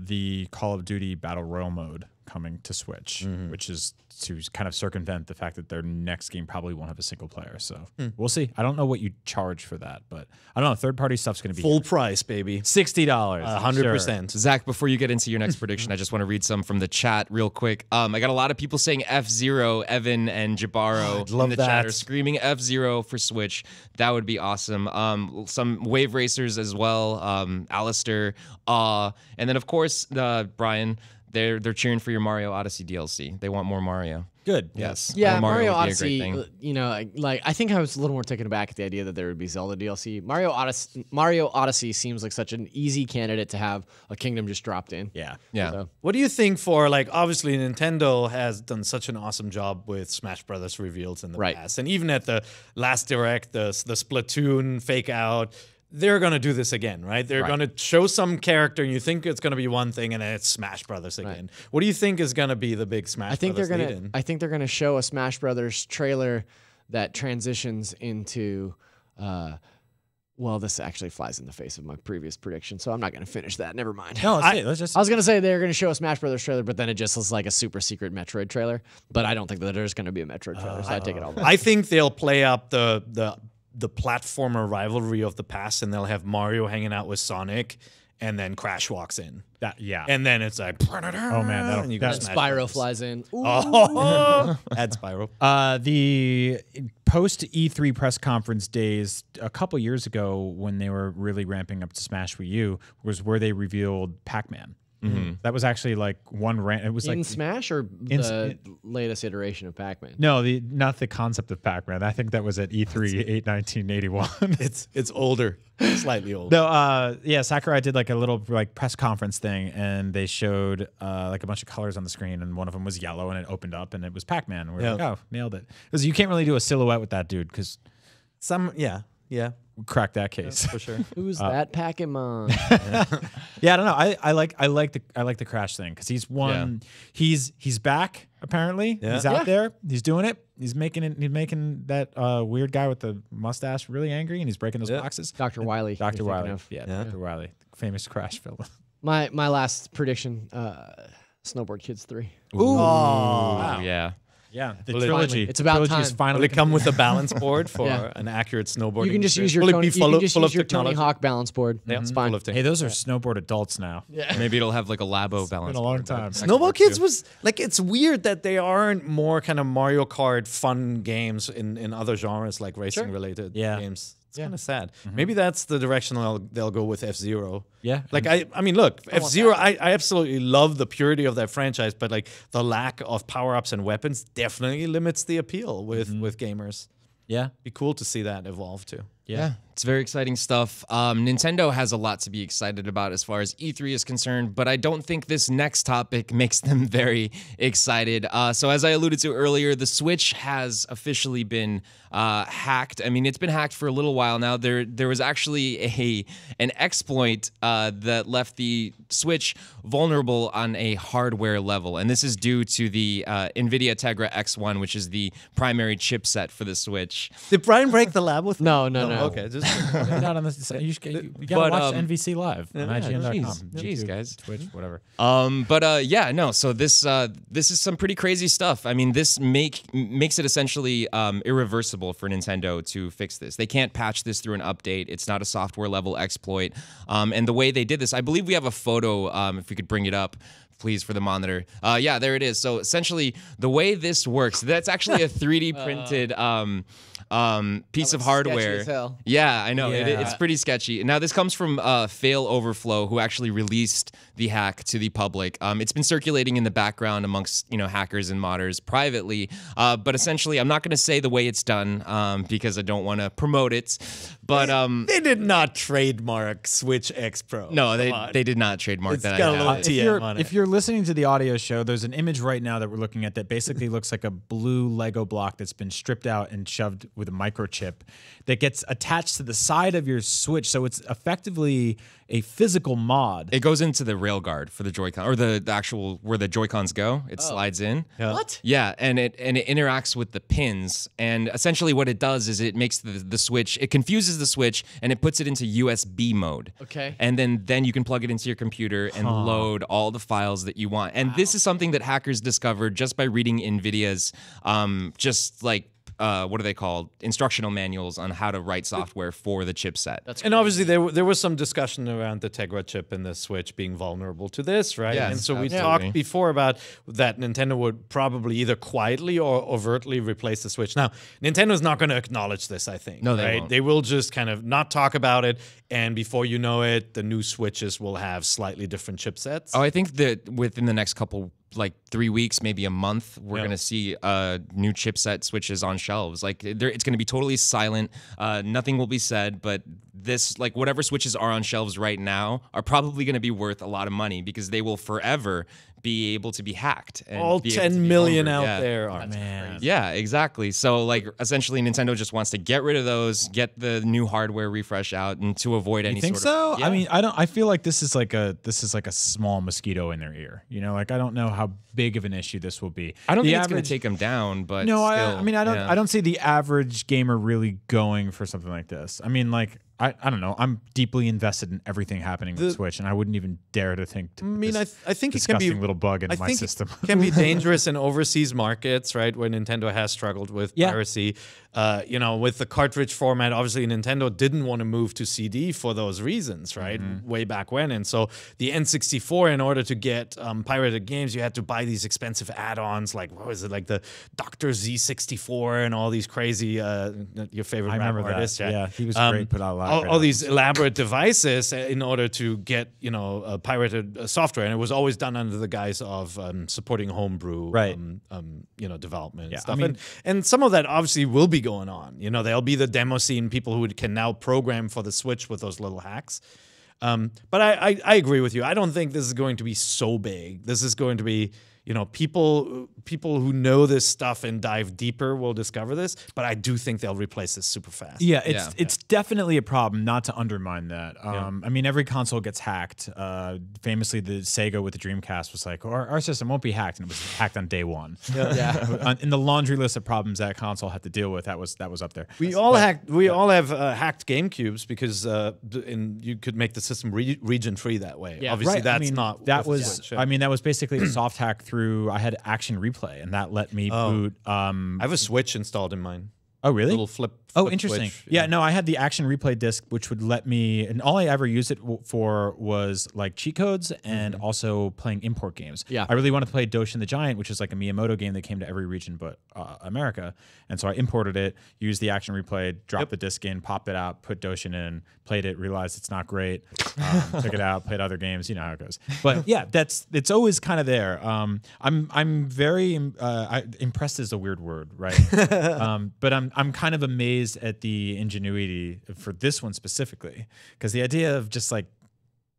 the Call of Duty Battle Royale mode coming to Switch, which is to kind of circumvent the fact that their next game probably won't have a single player. So we'll see. I don't know what you charge for that, but I don't know. Third-party stuff's going to be full price, baby. $60. 100%. Zach, before you get into your next prediction, I just want to read some from the chat real quick. I got a lot of people saying F-Zero. Evan and Jabaro in the chat are screaming F-Zero for Switch. That would be awesome. Some Wave Racers as well. Alistair. And then, of course, Brian, they're cheering for your Mario Odyssey DLC. They want more Mario. Good. Yes. Yeah, Mario would be a great Odyssey, thing. like I think I was a little more taken aback at the idea that there would be Zelda DLC. Mario Odyssey seems like such an easy candidate to have a kingdom just dropped in. Yeah. So. What do you think for, like, obviously Nintendo has done such an awesome job with Smash Brothers reveals in the past. And even at the last Direct, the Splatoon fake out, they're going to do this again, right? They're going to show some character and you think it's going to be one thing and then it's Smash Brothers again. What do you think is going to be the big Smash Brothers lead-in? I think they're going to show a Smash Brothers trailer that transitions into well, this actually flies in the face of my previous prediction, so I'm not going to finish that. Never mind. No, let's just. I was going to say they're going to show a Smash Brothers trailer, but then it just was like a super secret Metroid trailer. But I don't think that there's going to be a Metroid trailer, so I take it all back. I think they'll play up the platformer rivalry of the past, and they'll have Mario hanging out with Sonic, and then Crash walks in. And then it's like, oh man, that Spyro flies in. Ooh. Add Spyro. The post E3 press conference days a couple years ago, when they were really ramping up to Smash Wii U, was where they revealed Pac-Man. That was actually like it was in like Smash or the latest iteration of Pac-Man. No, not the concept of Pac-Man. I think that was at E3 1981. It's older, slightly older. No, Sakurai did like a little like press conference thing, and they showed like a bunch of colors on the screen, and one of them was yellow, and it opened up, and it was Pac-Man. And we're like, oh, nailed it. Because you can't really do a silhouette with that dude, because crack that case for sure. Who's that Pac-Man? Yeah, I don't know. I like the Crash thing because he's one. Yeah. He's back apparently. Yeah. He's out there. He's doing it. He's making that weird guy with the mustache really angry, and he's breaking those boxes. Dr. Wily. Dr. Wily. Dr. Wily, famous Crash villain. My last prediction: Snowboard Kids 3. Ooh. Wow. Yeah. Yeah, the trilogy. It's about time. Will it come with a balance board for an accurate snowboarding? You can just use your Tony Hawk balance board. Yeah, it's fine. Hey, those are snowboard adults now. Yeah. Maybe it'll have like a Labo balance board. It's been a long time. Snowboard Kids was like, it's weird that they aren't more kind of Mario Kart fun games in other genres like racing related games. It's kind of sad. Maybe that's the direction they'll go with F-Zero. Yeah. Like, I mean, look, F-Zero, I absolutely love the purity of that franchise, but like the lack of power-ups and weapons definitely limits the appeal with gamers. Yeah. Be cool to see that evolve too. Yeah, it's very exciting stuff. Nintendo has a lot to be excited about as far as E3 is concerned, but I don't think this next topic makes them very excited. So as I alluded to earlier, the Switch has officially been hacked. I mean, it's been hacked for a little while now. There was actually an exploit that left the Switch vulnerable on a hardware level, and this is due to the NVIDIA Tegra X1, which is the primary chipset for the Switch. Did Brian break the Labo thing? No. Okay, just Not on this. You gotta watch NVC live. IGN.com. Jeez, guys. Twitch, whatever. No. So this is some pretty crazy stuff. I mean, this makes it essentially irreversible for Nintendo to fix this. They can't patch this through an update. It's not a software level exploit. And the way they did this, I believe we have a photo. If we could bring it up, please, for the monitor. Yeah, there it is. So essentially, the way this works, that's actually a 3D printed piece of hardware. Sketchy as hell. Yeah, I know. It's pretty sketchy. Now, this comes from Fail Overflow, who actually released the hack to the public. It's been circulating in the background amongst hackers and modders privately. But essentially, I'm not going to say the way it's done because I don't want to promote it. But they did not trademark Switch X Pro. No, they did not trademark it's that. Got a little TM on it. If you're listening to the audio show, there's an image right now that we're looking at that basically looks like a blue Lego block that's been stripped out and shoved with a microchip that gets attached to the side of your Switch. So it's effectively a physical mod. It goes into the railguard for the Joy-Con, or the actual where the Joy-Cons go. It slides in. Yeah. What? Yeah, and it interacts with the pins. And essentially what it does is it makes the Switch, it confuses the Switch and it puts it into USB mode. Okay. And then you can plug it into your computer and load all the files that you want. And this is something that hackers discovered just by reading NVIDIA's what are they called? Instructional manuals on how to write software for the chipset. And obviously there was some discussion around the Tegra chip in the Switch being vulnerable to this, right? Yes, and so we absolutely. talked before about that Nintendo would probably either quietly or overtly replace the Switch. Now, Nintendo's not going to acknowledge this, I think. No, they right? won't. They will just kind of not talk about it, and before you know it, the new Switches will have slightly different chipsets. Oh, I think that within the next couple, 3 weeks, maybe a month, we're going to see new chipset Switches on shelves. It's going to be totally silent. Nothing will be said, but this, whatever Switches are on shelves right now are probably going to be worth a lot of money because they will forever be able to be hacked. And all be able to 10 be million lumbered. out there are. Man. Yeah, exactly. So essentially Nintendo just wants to get rid of those, get the new hardware refresh out, and to avoid any You think sort so? of. Yeah. I mean, I feel like this is like a small mosquito in their ear. I don't know how big of an issue this will be. I don't The think it's going to average- take them down, but No, still, I don't see the average gamer really going for something like this. I mean, I don't know. I'm deeply invested in everything happening with Switch, and I wouldn't even dare to think to put this I think it can be disgusting little bug into my system. It can be dangerous in overseas markets, right? Where Nintendo has struggled with piracy. With the cartridge format, obviously Nintendo didn't want to move to CD for those reasons, right? Way back when. And so the N64, in order to get pirated games, you had to buy these expensive add-ons, what was it, the Dr. Z64 and all these crazy, your favorite I rap remember artist. that. Yeah, he was great, put out a lot. All these elaborate devices in order to get, pirated software. And it was always done under the guise of supporting homebrew, development and stuff. And some of that obviously will be going on. There'll be the demo scene, people who can now program for the Switch with those little hacks. But I agree with you. I don't think this is going to be so big. This is going to be, people who know this stuff and dive deeper will discover this. But I do think they'll replace this super fast. Yeah, it's definitely a problem. Not to undermine that. I mean, every console gets hacked. Famously, the Sega with the Dreamcast was like, our system won't be hacked, and it was hacked on day one. In the laundry list of problems that console had to deal with, that was up there. We all have hacked GameCubes because you could make the system region free that way. Yeah. Obviously, Right. that's I mean, not. that with the was. Switch, I mean, that was basically a soft hack through. I had Action Replay, and that let me boot. I have a Switch installed in mine. Oh, really? Little flip. Oh, interesting. Switch. Yeah, no, I had the Action Replay disc, which would let me, and all I ever used it for was cheat codes and also playing import games. Yeah. I really wanted to play Doshin the Giant, which is a Miyamoto game that came to every region but America. And so I imported it, used the Action Replay, dropped the disc in, popped it out, put Doshin in, played it, realized it's not great, took it out, played other games. You know how it goes. But yeah, it's always kind of there. I'm very impressed is a weird word, right? But I'm kind of amazed at the ingenuity for this one specifically, because the idea of just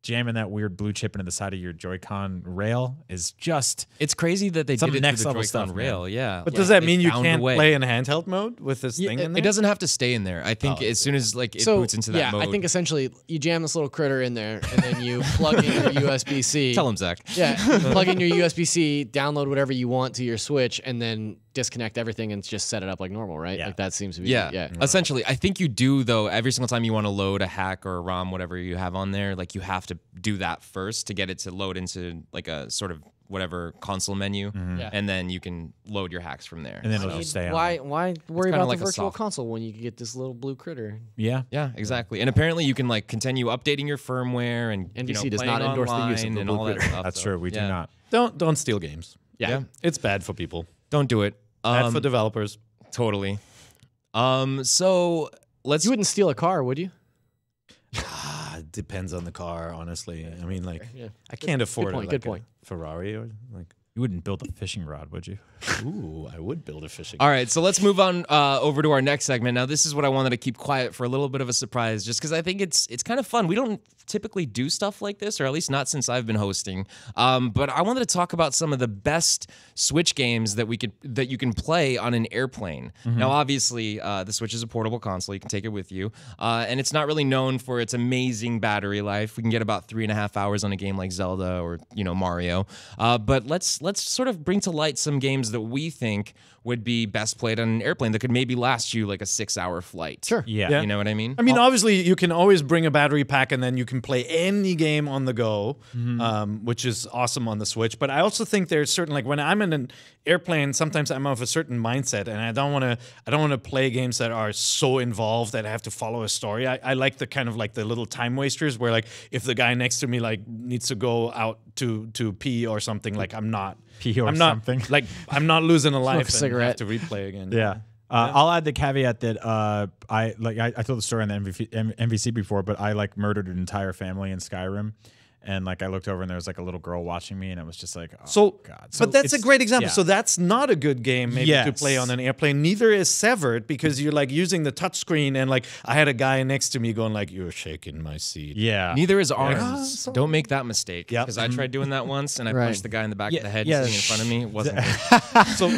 jamming that weird blue chip into the side of your Joy-Con rail is just It's crazy that they Some did it next through the level Joy-Con stuff, rail. man. Yeah, But does that They mean you found a can't way. play in handheld mode with this thing in there? It doesn't have to stay in there. I think as soon as it boots into that mode. I think essentially you jam this little critter in there, and then you plug in your USB-C. Tell him, Zach. Yeah, you plug in your USB-C, download whatever you want to your Switch, and then disconnect everything and just set it up like normal, right? Like that seems to be yeah. Essentially, I think you do though. Every single time you want to load a hack or a ROM, whatever you have on there, like you have to do that first to get it to load into like a sort of whatever console menu, and then you can load your hacks from there. And then it'll just stay on. Why worry about like the a virtual soft- console when you can get this little blue critter? Yeah. Yeah, exactly. And apparently you can like continue updating your firmware and NVC does playing not endorse the use of online the and blue all that critter. stuff. That's so, true. We do not. Don't steal games. Yeah. It's bad for people. Don't do it. Bad for developers. Totally. So let's. You wouldn't steal a car, would you? It depends on the car, honestly. I mean, like, Yeah. I can't afford point, like good point. a Ferrari or like. You wouldn't build a fishing rod, would you? Ooh, I would build a fishing. All right, so let's move on over to our next segment. Now, this is what I wanted to keep quiet for a little bit of a surprise, just because I think it's kind of fun. We don't typically do stuff like this, or at least not since I've been hosting. But I wanted to talk about some of the best Switch games that you can play on an airplane. Now, obviously, the Switch is a portable console; you can take it with you, and it's not really known for its amazing battery life. We can get about 3.5 hours on a game like Zelda or Mario. But let's sort of bring to light some games that we think would be best played on an airplane that could maybe last you like a 6-hour flight. Sure. Yeah. You know what I mean? I mean, obviously, you can always bring a battery pack and then you can play any game on the go, which is awesome on the Switch. But I also think there's certain, like when I'm in an airplane, sometimes I'm of a certain mindset and I don't want to play games that are so involved that I have to follow a story. I like the kind of like the little time wasters where like if the guy next to me like needs to go out to pee or something, like I'm not something. like I'm not losing a life and cigarette. have to replay again. Yeah. I'll add the caveat that I told the story on the NVC before, but I like murdered an entire family in Skyrim. And like I looked over and there was like a little girl watching me, and I was just like, "Oh God!" But that's a it's- great example. yeah. So that's not a good game maybe to Yes. play on an airplane. Neither is Severed because you're like using the touchscreen, and like I had a guy next to me going like, "You're shaking my seat." Yeah. Neither is Arms. Don't make that mistake. Yep. Because I tried doing that once and I Right. punched the guy in the back of the head Yeah. sitting in front of me. It wasn't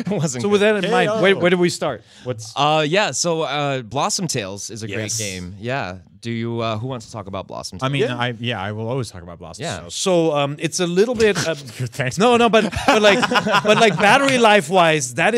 good. So with that in mind, where do we start? What's So Blossom Tales is a great Yes. game. Yeah. Do you? Who wants to talk about Blossom Tales? I mean, Yeah. I will always talk about Blossom. Yeah. Tales. so it's a little bit Thanks. no, but like battery life wise, that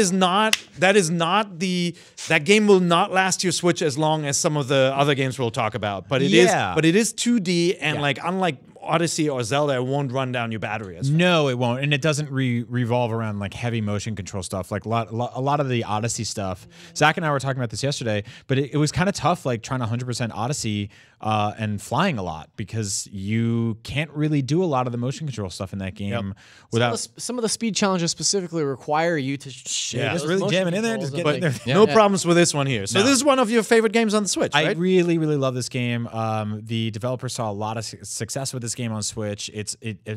game will not last your Switch as long as some of the other games we'll talk about. But it is 2D and like unlike Odyssey or Zelda, it won't run down your battery as fast. No, it won't, and it doesn't revolve around like heavy motion control stuff. Like a lot of the Odyssey stuff. Zach and I were talking about this yesterday, but it was kind of tough, like trying to 100% Odyssey and flying a lot because you can't really do a lot of the motion control stuff in that game without. Some of the speed challenges specifically require you to Just really jamming in there, just getting there. No problems with this one here. So this is one of your favorite games on the Switch, I right? really, really love this game. The developer saw a lot of success with this game on Switch. It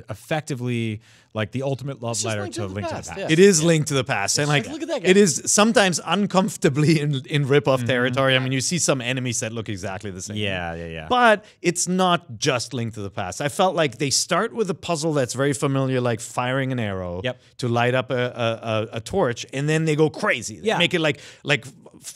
effectively like the ultimate love just letter Link to to the Link to the Past, Past. yeah. It is Link to the Past, and like Look at that guy. it is sometimes uncomfortably in rip-off territory. I mean, you see some enemies that look exactly the same. Yeah. But it's not just Link to the Past. I felt like they start with a puzzle that's very familiar, like firing an arrow to light up a torch, and then they go crazy. They make it like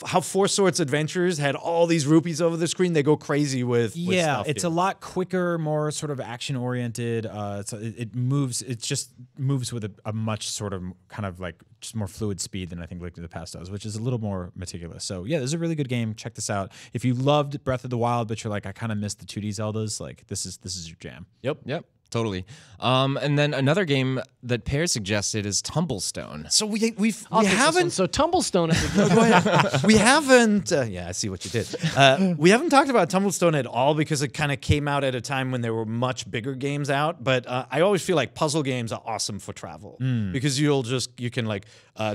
how Four Swords Adventures had all these rupees over the screen. They go crazy with stuff it's here. a lot quicker, more sort of action oriented. It moves. It just moves with a much sort of kind of like just more fluid speed than I think Link to the Past does, which is a little more meticulous. So yeah, this is a really good game. Check this out. If you loved Breath of the Wild, but you're like, I kind of missed the 2D Zeldas, like this is your jam. Yep. Totally. And then another game that Pear suggested is Tumblestone. So we I'll take this one. haven't So Tumblestone. we haven't. Yeah, I see what you did. We haven't talked about Tumblestone at all because it kind of came out at a time when there were much bigger games out. But I always feel like puzzle games are awesome for travel because you can like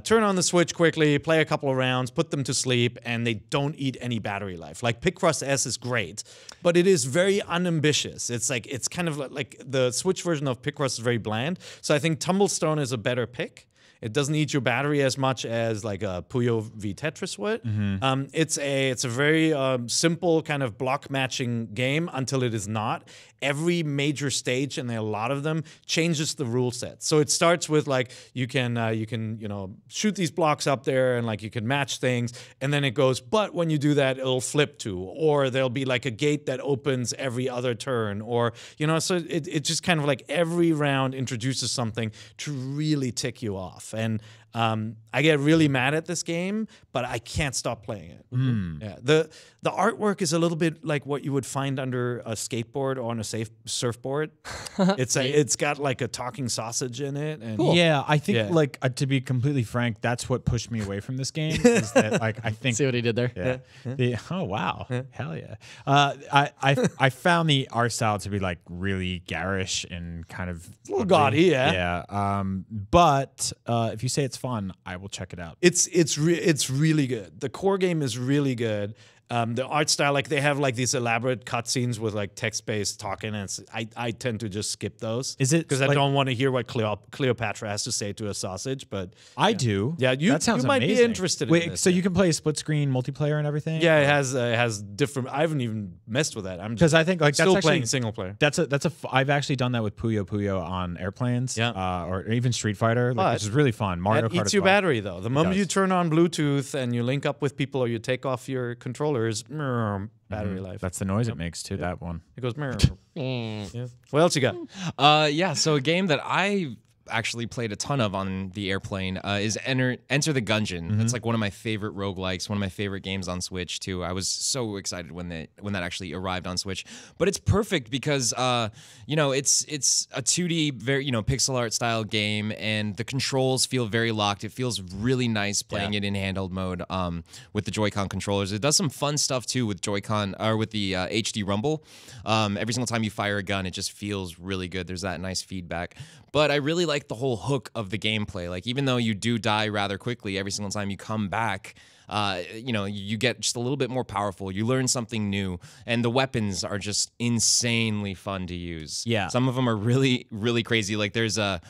turn on the Switch quickly, play a couple of rounds, put them to sleep, and they don't eat any battery life. Like Picross S is great, but it is very unambitious. It's kind of like the Switch version of Picross is very bland. So I think Tumblestone is a better pick. It doesn't eat your battery as much as like a Puyo v Tetris would. It's a very simple kind of block matching game until it is not. Every major stage, and there are a lot of them, changes the rule set. So it starts with like you can shoot these blocks up there and like you can match things, and then it goes, but when you do that, it'll flip to, or there'll be like a gate that opens every other turn, or so it just kind of like every round introduces something to really tick you off. And I get really mad at this game, but I can't stop playing it. Yeah, the artwork is a little bit like what you would find under a skateboard or on a surfboard. It's got like a talking sausage in it. And Yeah, I think like to be completely frank, that's what pushed me away from this game. Is that like I think See what he did there? Oh wow, hell yeah! I found the art style to be like really garish and kind of gaudy, but if you say it's fun, I will check it out. It's really good. The core game is really good. The art style, like they have like these elaborate cutscenes with like text-based talking, and I tend to just skip those. Is it because like, I don't want to hear what Cleopatra has to say to a sausage? But I do. Yeah, that sounds you might amazing. be interested. Wait, in this, so you can play split screen multiplayer and everything? Yeah, it has different. I haven't even messed with that. I'm because I think like still that's playing actually, single player. I've actually done that with Puyo on airplanes. Or even Street Fighter, which is really fun. Mario Kart eats your battery though. The moment does. you turn on Bluetooth and you link up with people or you take off your controllers, battery life. That's the noise it makes too. That one. It goes. Yeah. What else you got? So a game that I actually played a ton of on the airplane is Enter the Gungeon. It's like one of my favorite roguelikes, one of my favorite games on Switch too. I was so excited when that actually arrived on Switch. But it's perfect because it's a 2D very pixel art style game, and the controls feel very locked. It feels really nice playing it in handheld mode with the Joy-Con controllers. It does some fun stuff too with Joy-Con or with the HD Rumble. Every single time you fire a gun, it just feels really good. There's that nice feedback. But I really like the whole hook of the gameplay. Like, even though you do die rather quickly, every single time you come back, you get just a little bit more powerful. You learn something new, and the weapons are just insanely fun to use. Yeah, some of them are really, really crazy. Like there's a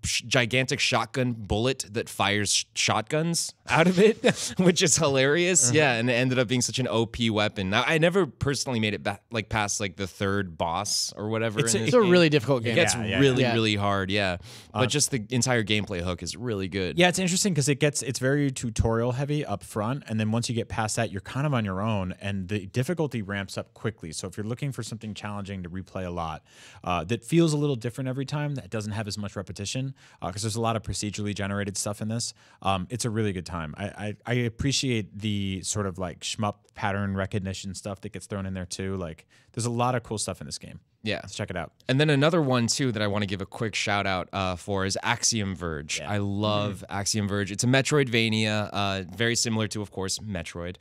gigantic shotgun bullet that fires shotguns out of it, which is hilarious. Yeah, and it ended up being such an OP weapon. Now, I never personally made it past like the third boss or whatever. It's a really difficult game. It gets really hard. Yeah, but just the entire gameplay hook is really good. Yeah, it's interesting because it's very tutorial heavy up front, and then once you get past that, you're kind of on your own, and the difficulty ramps up quickly. So if you're looking for something challenging to replay a lot, that feels a little different every time, that doesn't have as much repetition, because there's a lot of procedurally generated stuff in this, it's a really good time. I appreciate the sort of like shmup pattern recognition stuff that gets thrown in there too. Like, there's a lot of cool stuff in this game. Yeah. Let's check it out. And then another one, too, that I want to give a quick shout out for is Axiom Verge. Yeah. I love Axiom Verge. It's a Metroidvania, very similar to, of course, Metroid.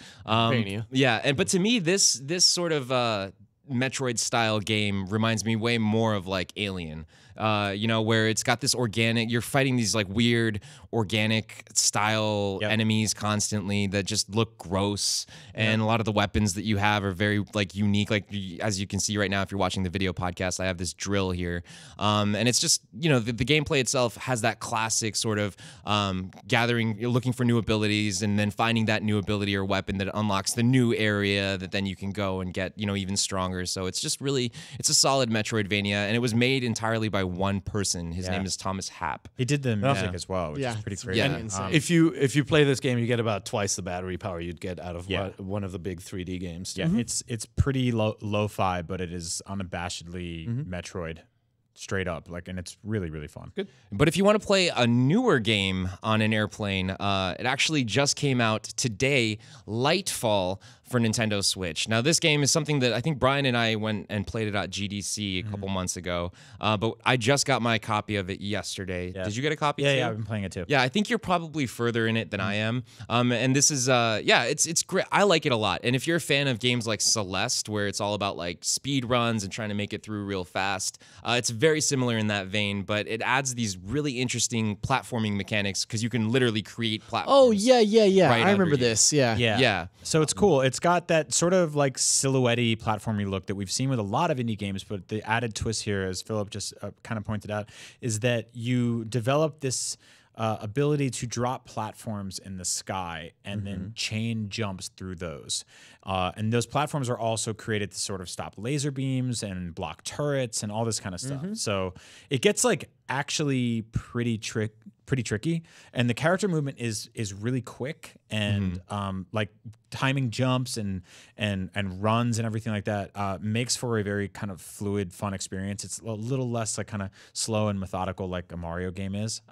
Yeah, but to me, this sort of Metroid-style game reminds me way more of, like, Alien. Where it's got this organic, you're fighting these like weird organic style enemies constantly that just look gross, and a lot of the weapons that you have are very like unique. Like, as you can see right now, if you're watching the video podcast, I have this drill here, and it's just the gameplay itself has that classic sort of you're looking for new abilities, and then finding that new ability or weapon that unlocks the new area that then you can go and get even stronger. So it's just it's a solid Metroidvania, and it was made entirely by one person. His name is Thomas Happ. He did the music as well, which is pretty crazy. Yeah. If you play this game, you get about twice the battery power you'd get out of one of the big 3D games. Yeah, it's pretty lo-fi, but it is unabashedly Metroid. Straight up, and it's really, really fun. Good. But if you want to play a newer game on an airplane, it actually just came out today, Lightfall, for Nintendo Switch. Now, this game is something that I think Brian and I went and played it at GDC a couple months ago, but I just got my copy of it yesterday. Yeah. Did you get a copy too? Yeah, I've been playing it too. Yeah, I think you're probably further in it than I am. And this is, it's great. I like it a lot. And if you're a fan of games like Celeste, where it's all about like speed runs and trying to make it through real fast, it's very similar in that vein, but it adds these really interesting platforming mechanics because you can literally create platforms. Oh, yeah. Right, I remember this. Yeah. So it's cool. It's got that sort of like silhouette-y platformy look that we've seen with a lot of indie games, but the added twist here, as Philip just kind of pointed out, is that you develop this ability to drop platforms in the sky and then chain jumps through those. And those platforms are also created to sort of stop laser beams and block turrets and all this kind of stuff. So it gets like actually pretty tricky, and the character movement is really quick, and like timing jumps and runs and everything like that makes for a very kind of fluid, fun experience. It's a little less like kind of slow and methodical like a Mario game is.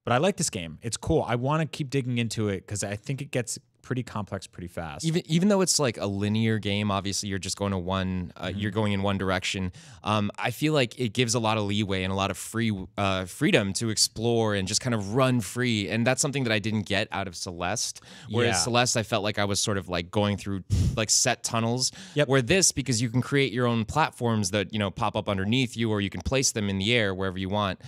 But I like this game. It's cool. I want to keep digging into it because I think it gets pretty complex pretty fast. Even though it's like a linear game, obviously you're just going to you're going in one direction. I feel like it gives a lot of leeway and a lot of freedom to explore and just kind of run free. And that's something that I didn't get out of Celeste. Whereas Celeste, I felt like I was sort of like going through like set tunnels. Where this, because you can create your own platforms that, you know, pop up underneath you, or you can place them in the air wherever you want.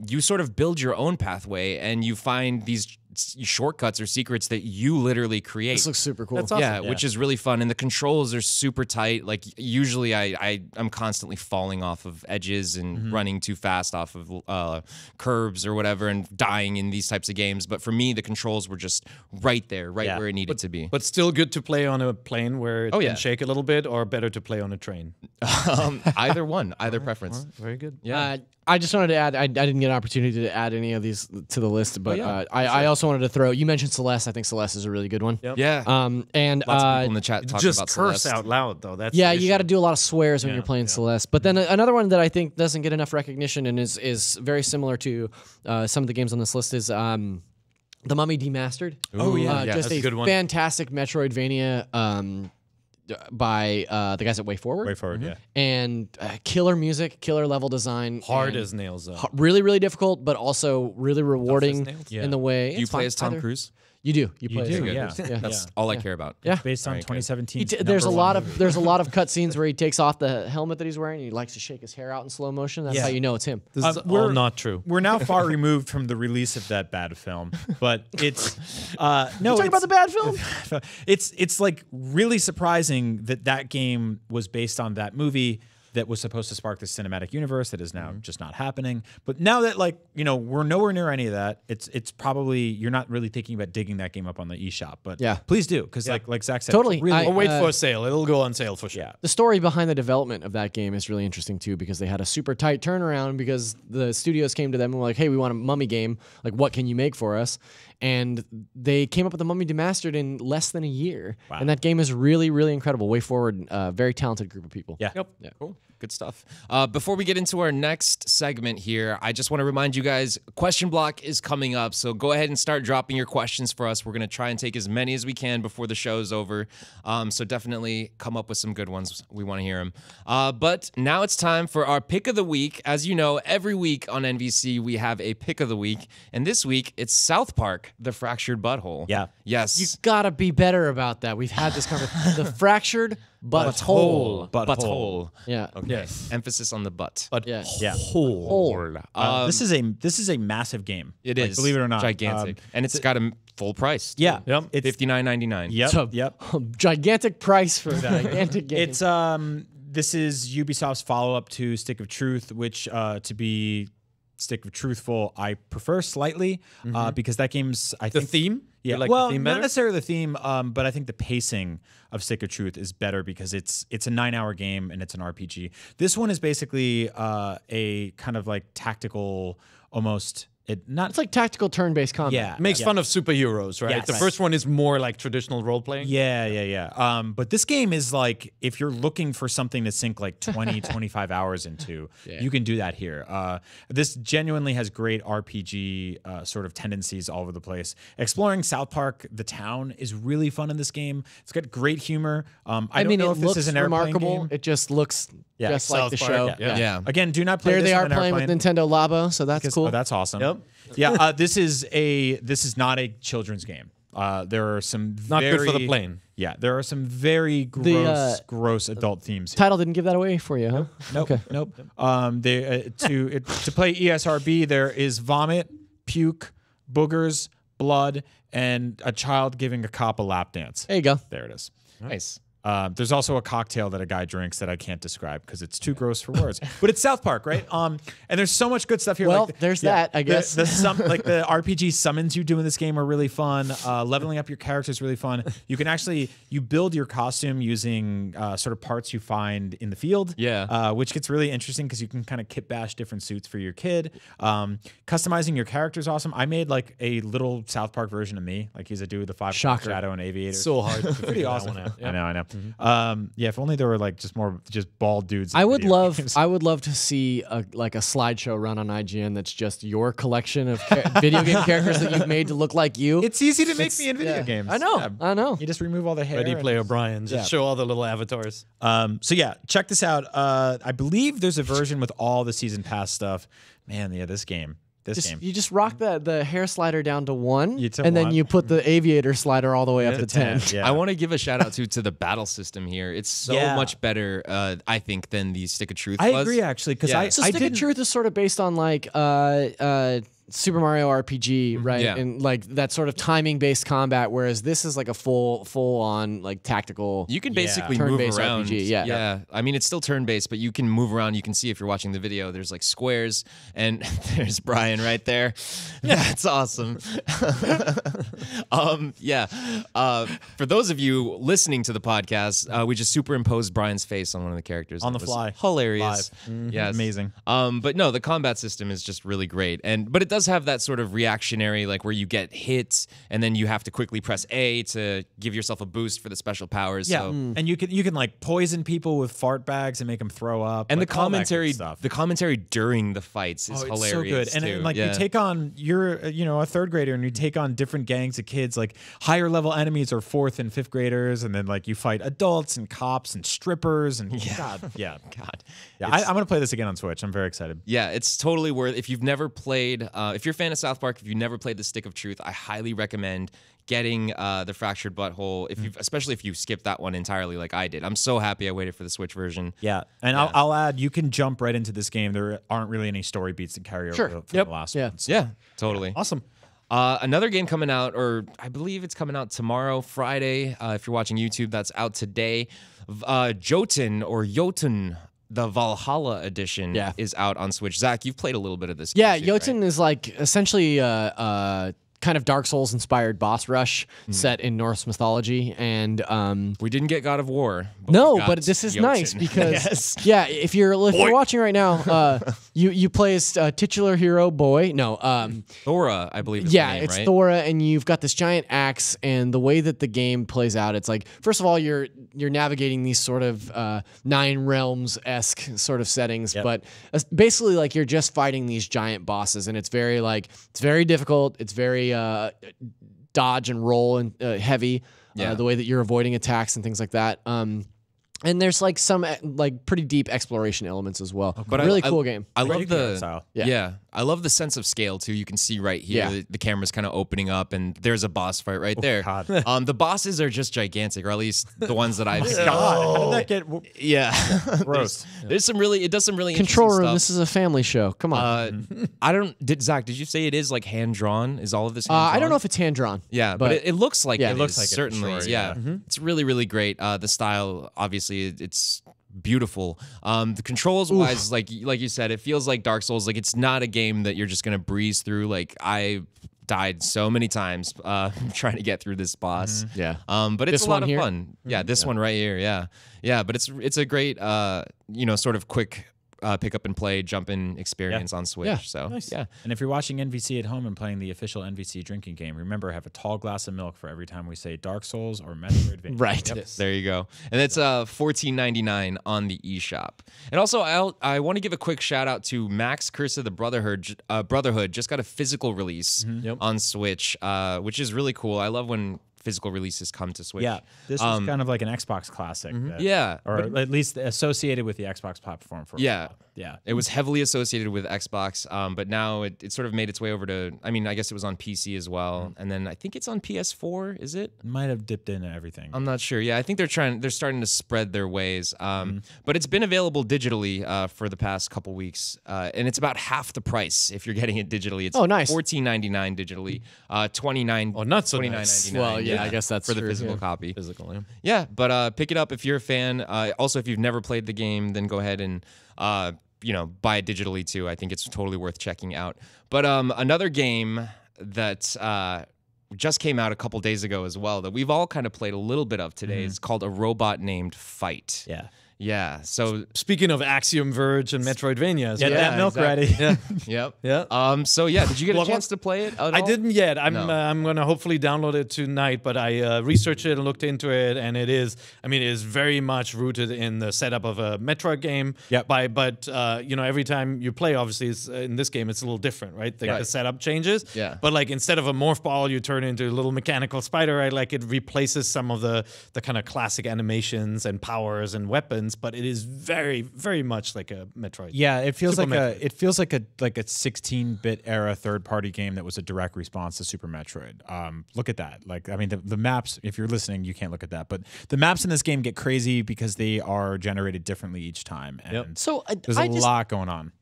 You sort of build your own pathway and you find these shortcuts or secrets that you literally create. This looks super cool. That's awesome. Yeah, which is really fun. And the controls are super tight. Like usually I'm constantly falling off of edges and running too fast off of curbs or whatever and dying in these types of games. But for me, the controls were just right there, where it needed to be. But still good to play on a plane where it can shake a little bit, or better to play on a train? Either one, either preference. Very good. Yeah. I just wanted to add, I didn't get an opportunity to add any of these to the list, but I also wanted to throw, you mentioned Celeste. I think Celeste is a really good one. Yeah. And Lots of people in the chat talking Just about curse Celeste. out loud, though. That's yeah, the you got to issue. do a lot of swears when you're playing Celeste. But then another one that I think doesn't get enough recognition and is very similar to some of the games on this list is The Mummy Demastered. Oh, yeah. Just that's a good one. fantastic Metroidvania by the guys at Way Forward. Way forward, yeah. And killer music, killer level design. Hard and as nails, though. really, really difficult, but also really rewarding nails. in the way. Do you play as Tom Cruise? You do. You play as do, Tom yeah. Cruise. That's all I care about. Yeah. Based on 2017. There's a lot of cutscenes where he takes off the helmet that he's wearing and he likes to shake his hair out in slow motion. That's how you know it's him. This is all we're- not true. We're now far removed from the release of that bad film, but it's no. Talking about the bad film. It's like really surprising that game was based on that movie that was supposed to spark the cinematic universe that is now just not happening. But now that, like, you know, we're nowhere near any of that, it's probably, you're not really thinking about digging that game up on the eShop. But please do, because like Zach said, Totally. really, Or wait for a sale. It'll go on sale for sure. The story behind the development of that game is really interesting too, because they had a super tight turnaround because the studios came to them and were like, hey, we want a Mummy game. Like, what can you make for us? And they came up with the Mummy Demastered in less than a year. Wow. And that game is really, really incredible. Way Forward, very talented group of people. Yeah. Yep. Yeah. Cool. Good stuff. Before we get into our next segment here, I just want to remind you guys, question block is coming up. So go ahead and start dropping your questions for us. We're going to try and take as many as we can before the show's over. So definitely come up with some good ones. We want to hear them. But now it's time for our pick of the week. As you know, every week on NVC, we have a pick of the week. And this week, it's South Park, The Fractured Butthole. Yeah. Yes. You gotta be better about that. We've had this conversation. The fractured butthole. Butthole. Yeah. Okay. Yes. Emphasis on the butt. But Yeah. whole. this is a massive game. It Like, is. believe it or not, Gigantic. And it's got a full price. Yeah. Yep. It's $59.99. Yep. Gigantic price for that. Gigantic game. It's this is Ubisoft's follow-up to Stick of Truth, which to be Stick of Truthful, I prefer slightly because that game's The theme? Yeah, You like well, the theme not better? necessarily the theme, but I think the pacing of Stick of Truth is better because it's a 9-hour game and it's an RPG. This one is basically a kind of like tactical, almost. It's like tactical turn-based combat. Yeah. Makes fun of superheroes, right? Yes. The Right. first one is more like traditional role playing. Yeah. But this game is like, if you're looking for something to sink like 20, 25 hours into, you can do that here. This genuinely has great RPG sort of tendencies all over the place. Exploring South Park, the town, is really fun in this game. It's got great humor. I don't know it if this looks is an airplane remarkable. game. It just looks just like South the Park, show. yeah. Again, do not play There this they on are an playing with airplane. Nintendo Labo, so that's cool. Oh, that's awesome. Yep. Yeah, this is not a children's game. There are some Not good for the very- plane. Yeah, there are some very gross adult themes. Title didn't give that away for you, huh? Nope. Nope. To play ESRB, there is vomit, puke, boogers, blood, and a child giving a cop a lap dance. There you go. There it is. Nice. There's also a cocktail that a guy drinks that I can't describe because it's too gross for words. But it's South Park, right? And there's so much good stuff here. Well, like there's that, I guess. The RPG summons you do in this game are really fun. Leveling up your character is really fun. You can actually build your costume using sort of parts you find in the field. Yeah. Which gets really interesting because you can kind of kit bash different suits for your kid. Customizing your character is awesome. I made like a little South Park version of me. Like he's a dude with a 5 Shocker. shadow and aviator. So hard to Pretty figure that awesome. one out. I know. Yeah, if only there were like just bald dudes. in I would video love games. to see a slideshow run on IGN that's just your collection of video game characters that you've made to look like you. It's easy to make me in video games. I know. Yeah. I know. You just remove all the hair. Ready and- Player Brian. Just Yeah. show all the little avatars. So yeah, check this out. I believe there's a version with all the season pass stuff. Man, yeah, this game. You just rock the hair slider down to 1, You to and then 1. you put the aviator slider all the way up to 10. Yeah. I want to give a shout out to the battle system here. It's so Yeah. much better, I think, than the Stick of Truth I was. agree actually because Yeah. So I Stick of didn't. Truth is sort of based on like Super Mario RPG, right? Yeah. And like that sort of timing based combat, whereas this is like a full on like tactical. You can basically move Turn-based around. RPG, yeah. I mean, it's still turn-based, but you can move around. You can see if you're watching the video. There's like squares, and there's Brian right there. That's awesome. For those of you listening to the podcast, we just superimposed Brian's face on one of the characters. On the It was fly. hilarious. Live. Yes, Amazing. But no, the combat system is just really great, but it does have that sort of reactionary, like where you get hit and then you have to quickly press A to give yourself a boost for the special powers. Yeah, So. and you can like poison people with fart bags and make them throw up. And like, the all that good commentary stuff. during the fights is Oh, it's hilarious so good. too. And like Yeah. you take on you're a third grader and you take on different gangs of kids. Like higher level enemies are 4th and 5th graders, and then like you fight adults and cops and strippers and God. Yeah. I'm gonna play this again on Switch. I'm very excited. Yeah, it's totally worth. If you've never played, if you're a fan of South Park, if you've never played the Stick of Truth, I highly recommend getting the Fractured Butthole. Especially if you skip that one entirely, like I did. I'm so happy I waited for the Switch version. Yeah, and I'll add you can jump right into this game. There aren't really any story beats to carry over from the last one. So. Yeah, totally. Awesome. Another game coming out, or I believe it's coming out tomorrow, Friday. If you're watching YouTube, that's out today. Jotun, the Valhalla edition, is out on Switch. Zach, you've played a little bit of this game. Yeah, too, Jotun is like essentially kind of Dark Souls inspired boss rush set in Norse mythology, and We didn't get God of War. no, we got but this is Jotun. nice because Yes. if you're watching right now, you play as titular hero boy. No, Thora, I believe. Is yeah, the name, it's right? Thora, and you've got this giant axe, and the way that the game plays out, it's like first of all you're navigating these sort of 9 realms esque sort of settings, but basically like you're just fighting these giant bosses, and it's very difficult. It's very dodge and roll and heavy. The way that you're avoiding attacks and things like that. And there's like some like pretty deep exploration elements as well. But really cool game. I love Ready style. I love the sense of scale too. You can see right here the camera's kind of opening up, and there's a boss fight right there. God. The bosses are just gigantic, or at least the ones that I've seen. God, how did that get Yeah, gross? there's some really. It does some really Control interesting room. stuff. This is a family show. Come on. I don't. Zach, did you say it is like hand drawn? Is all of this? Hand-drawn? I don't know if it's hand drawn. Yeah, but it looks like it looks is, like it for certainly. sure, yeah, yeah. it's really really great. The style, obviously, it's beautiful. The controls wise, like you said, it feels like Dark Souls. Like it's not a game that you're just gonna breeze through. Like I died so many times trying to get through this boss. Yeah. But it's This a lot one of here? fun. Yeah, this one right here. Yeah. But it's a great sort of quick pick up and play jump in experience on Switch. Yeah. So yeah. And if you're watching NVC at home and playing the official NVC drinking game, remember have a tall glass of milk for every time we say Dark Souls or Metroidvania. Right. There you go. And it's $14.99 on the eShop. And also, I want to give a quick shout out to Max Curse of the Brotherhood. Just got a physical release on Switch, which is really cool. I love when physical releases come to Switch. Yeah, this is kind of like an Xbox classic. Yeah. Or at least associated with the Xbox platform for a Yeah. while. Yeah. It was heavily associated with Xbox, but now it sort of made its way over to, I mean, I guess it was on PC as well. And then I think it's on PS4, is it? Might have dipped into everything. I'm not sure. Yeah, I think they're starting to spread their ways. But it's been available digitally for the past couple weeks, and it's about half the price if you're getting it digitally. It's nice. $14.99 digitally, $29. Oh, not so nice. $29.99. Well, yeah, I guess that's for the true, physical yeah. copy. Physical, yeah. Yeah, but pick it up if you're a fan. Also, if you've never played the game, then go ahead and buy it digitally too. I think it's totally worth checking out. But another game that just came out a couple days ago as well that we've all kind of played a little bit of today is called A Robot Named Fight. Yeah. Yeah. So Speaking of Axiom Verge and Metroidvanias, Get that milk exactly. ready. yeah. yep. Yeah. So yeah, did you get a chance to play it at all? I didn't yet. I'm No. I'm gonna hopefully download it tonight. But I researched it and looked into it, and it is. I mean, it is very much rooted in the setup of a Metroid game. Yep. But you know, every time you play, obviously, in this game, it's a little different, right? The setup changes. Yeah. But like instead of a morph ball, you turn into a little mechanical spider. Right? Like it replaces some of the kind of classic animations and powers and weapons. But it is very, very much like a Metroid. Yeah, it feels Super like a 16-bit era third-party game that was a direct response to Super Metroid. Look at that. Like, I mean, the maps. If you're listening, you can't look at that, but the maps in this game get crazy because they are generated differently each time. And So there's a lot going on.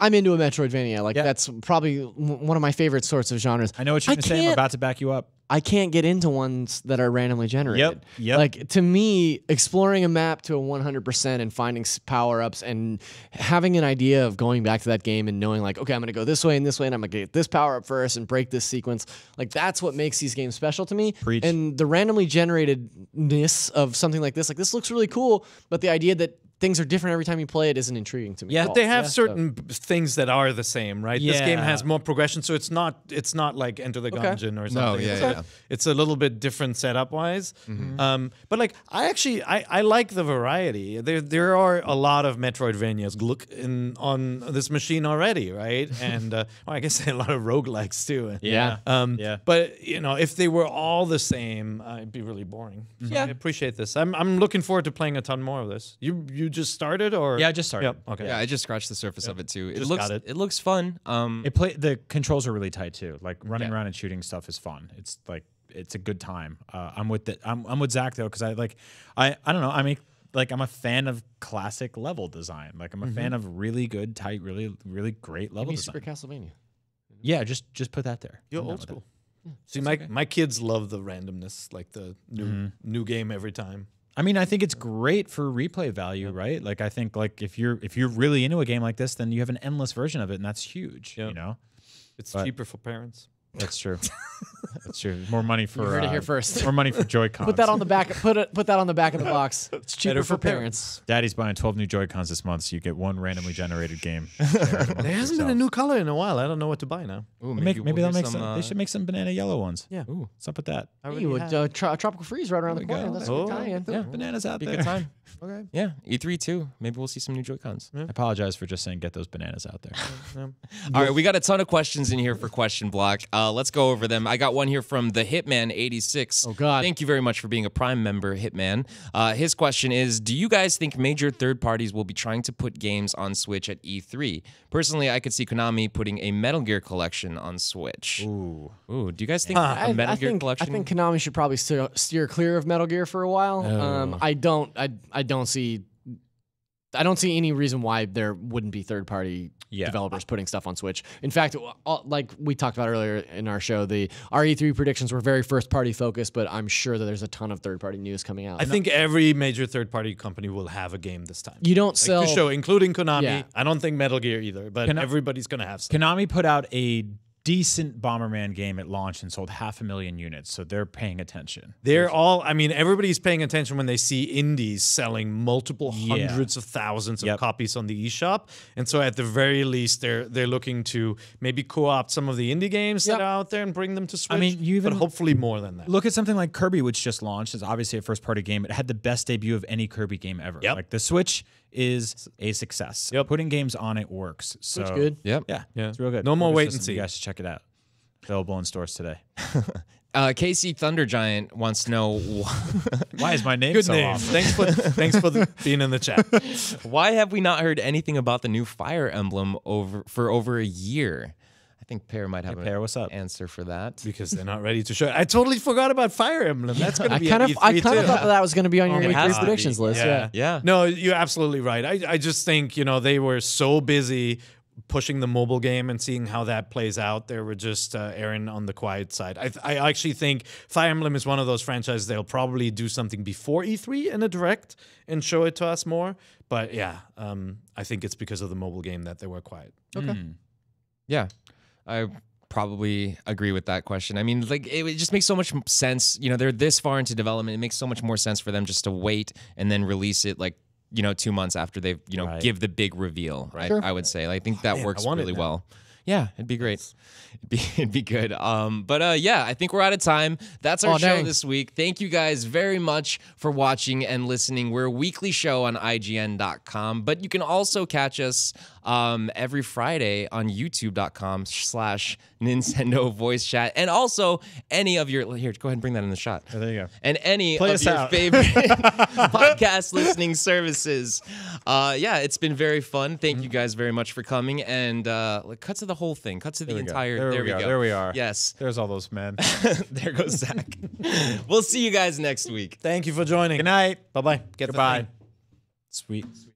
I'm into a Metroidvania. Like that's probably one of my favorite sorts of genres. I know what you're going to say. I'm about to back you up. I can't get into ones that are randomly generated. Yep. Like to me, exploring a map to a 100% and finding power-ups and having an idea of going back to that game and knowing like, okay, I'm going to go this way and this way and I'm going to get this power-up first and break this sequence. Like that's what makes these games special to me. Preach. And the randomly generatedness of something like this looks really cool, but the idea that things are different every time you play it isn't intriguing to me. Yeah, at all. they have certain things that are the same, right? This game Yeah. has more progression, so it's not like Enter the Gungeon or something. yeah. It's a little bit different setup wise. But like I like the variety. There are a lot of Metroidvanias on this machine already, right? And well, I guess a lot of roguelikes too. Yeah. But you know, if they were all the same, it'd be really boring. So I appreciate this. I'm looking forward to playing a ton more of this. You just started or Yeah, I just started. Yep. Okay. Yeah, I just scratched the surface of it too. Just got it. It looks fun. The controls are really tight too. Like running around and shooting stuff is fun. It's like it's a good time. I'm with Zach though because I don't know. I mean, like I'm a fan of classic level design. Like I'm a fan of really good, tight, really really great level design. Super Castlevania. Yeah, just put that there. You're I'm down old with school. See, my kids love the randomness, like the new game every time. I mean, I think it's great for replay value, right? Like, I think like if you're really into a game like this, then you have an endless version of it, and that's huge. You know, It's cheaper for parents. that's true. That's true. More money for You heard it here first. More money for Joy-Cons. Put that on the back. Put that on the back of the box. It's cheaper Better for for parents. Daddy's buying 12 new Joy-Cons this month, so you get one randomly generated game. There hasn't been a new color in a while. I don't know what to buy now. Ooh, Maybe we'll they'll hear make some. They should make some banana yellow ones. Yeah. Ooh, What's up with that? Hey, with Tropical Freeze right around the corner. That's a good tie-in. Yeah, bananas out be a there. good time. Okay. Yeah, E3 too. Maybe we'll see some new Joy-Cons. I apologize for just saying get those bananas out there. All right, we got a ton of questions in here for Question Block. Let's go over them. I got one here from the Hitman86. Oh, God. Thank you very much for being a Prime member, Hitman. His question is, do you guys think major third parties will be trying to put games on Switch at E3? Personally, I could see Konami putting a Metal Gear collection on Switch. Ooh, do you guys think a Metal Gear collection? I think Konami should probably steer clear of Metal Gear for a while. I don't see any reason why there wouldn't be third-party developers putting stuff on Switch. In fact, like we talked about earlier in our show, the RE3 predictions were very first-party focused, but I'm sure that there's a ton of third-party news coming out. I think every major third-party company will have a game this time. You don't Like sell... the show, including Konami. Yeah. I don't think Metal Gear either, but everybody's going to have some. Konami put out a decent Bomberman game at launch and sold 500,000 units, so they're paying attention. Everybody's paying attention when they see indies selling multiple hundreds of thousands of copies on the eShop. And so at the very least, they're looking to maybe co-opt some of the indie games that are out there and bring them to Switch. I mean, but hopefully more than that. Look at something like Kirby, which just launched. It's obviously a first-party game. It had the best debut of any Kirby game ever. Like the Switch is a success. Putting games on it works. So It's good. Yep. Yeah, it's real good. No more Focus wait and System, see. You guys should check it out. Available in stores today. KC Thundergiant wants to know Why is my name Good so name. off? Thanks for being in the chat. why have we not heard anything about the new Fire Emblem for over a year? I think Pear might have Pear, what's up? answer for that. Because they're not ready to show it. I totally forgot about Fire Emblem. That's going to I be kind at of E3 too. thought that was going to be on your it has E3 to predictions be. list. Yeah. No, you're absolutely right. I just think, they were so busy pushing the mobile game and seeing how that plays out. They were just erring on the quiet side. I actually think Fire Emblem is one of those franchises they'll probably do something before E3 in a direct and show it to us more. But yeah, I think it's because of the mobile game that they were quiet. Yeah. probably agree with that question. I mean, like it just makes so much sense. You know, they're this far into development. It makes so much more sense for them just to wait and then release it like, 2 months after they've, give the big reveal. Right. Sure. I would say. I think that works really now. well. Yeah, it'd be great. It'd be good. But yeah, I think we're out of time. That's our show this week. Thank you guys very much for watching and listening. We're a weekly show on IGN.com, but you can also catch us every Friday on YouTube.com/Nintendo Voice Chat, and also any of your here. Go ahead and bring that in the shot. Oh, there you go. And any Play of us your out. favorite podcast listening services. Yeah, it's been very fun. Thank you guys very much for coming. And cut to the whole thing. Cut to the entire. There we go. There we are. Yes. There's all those men. There goes Zach. We'll see you guys next week. Thank you for joining. Good night. Bye-bye. Goodbye. Sweet.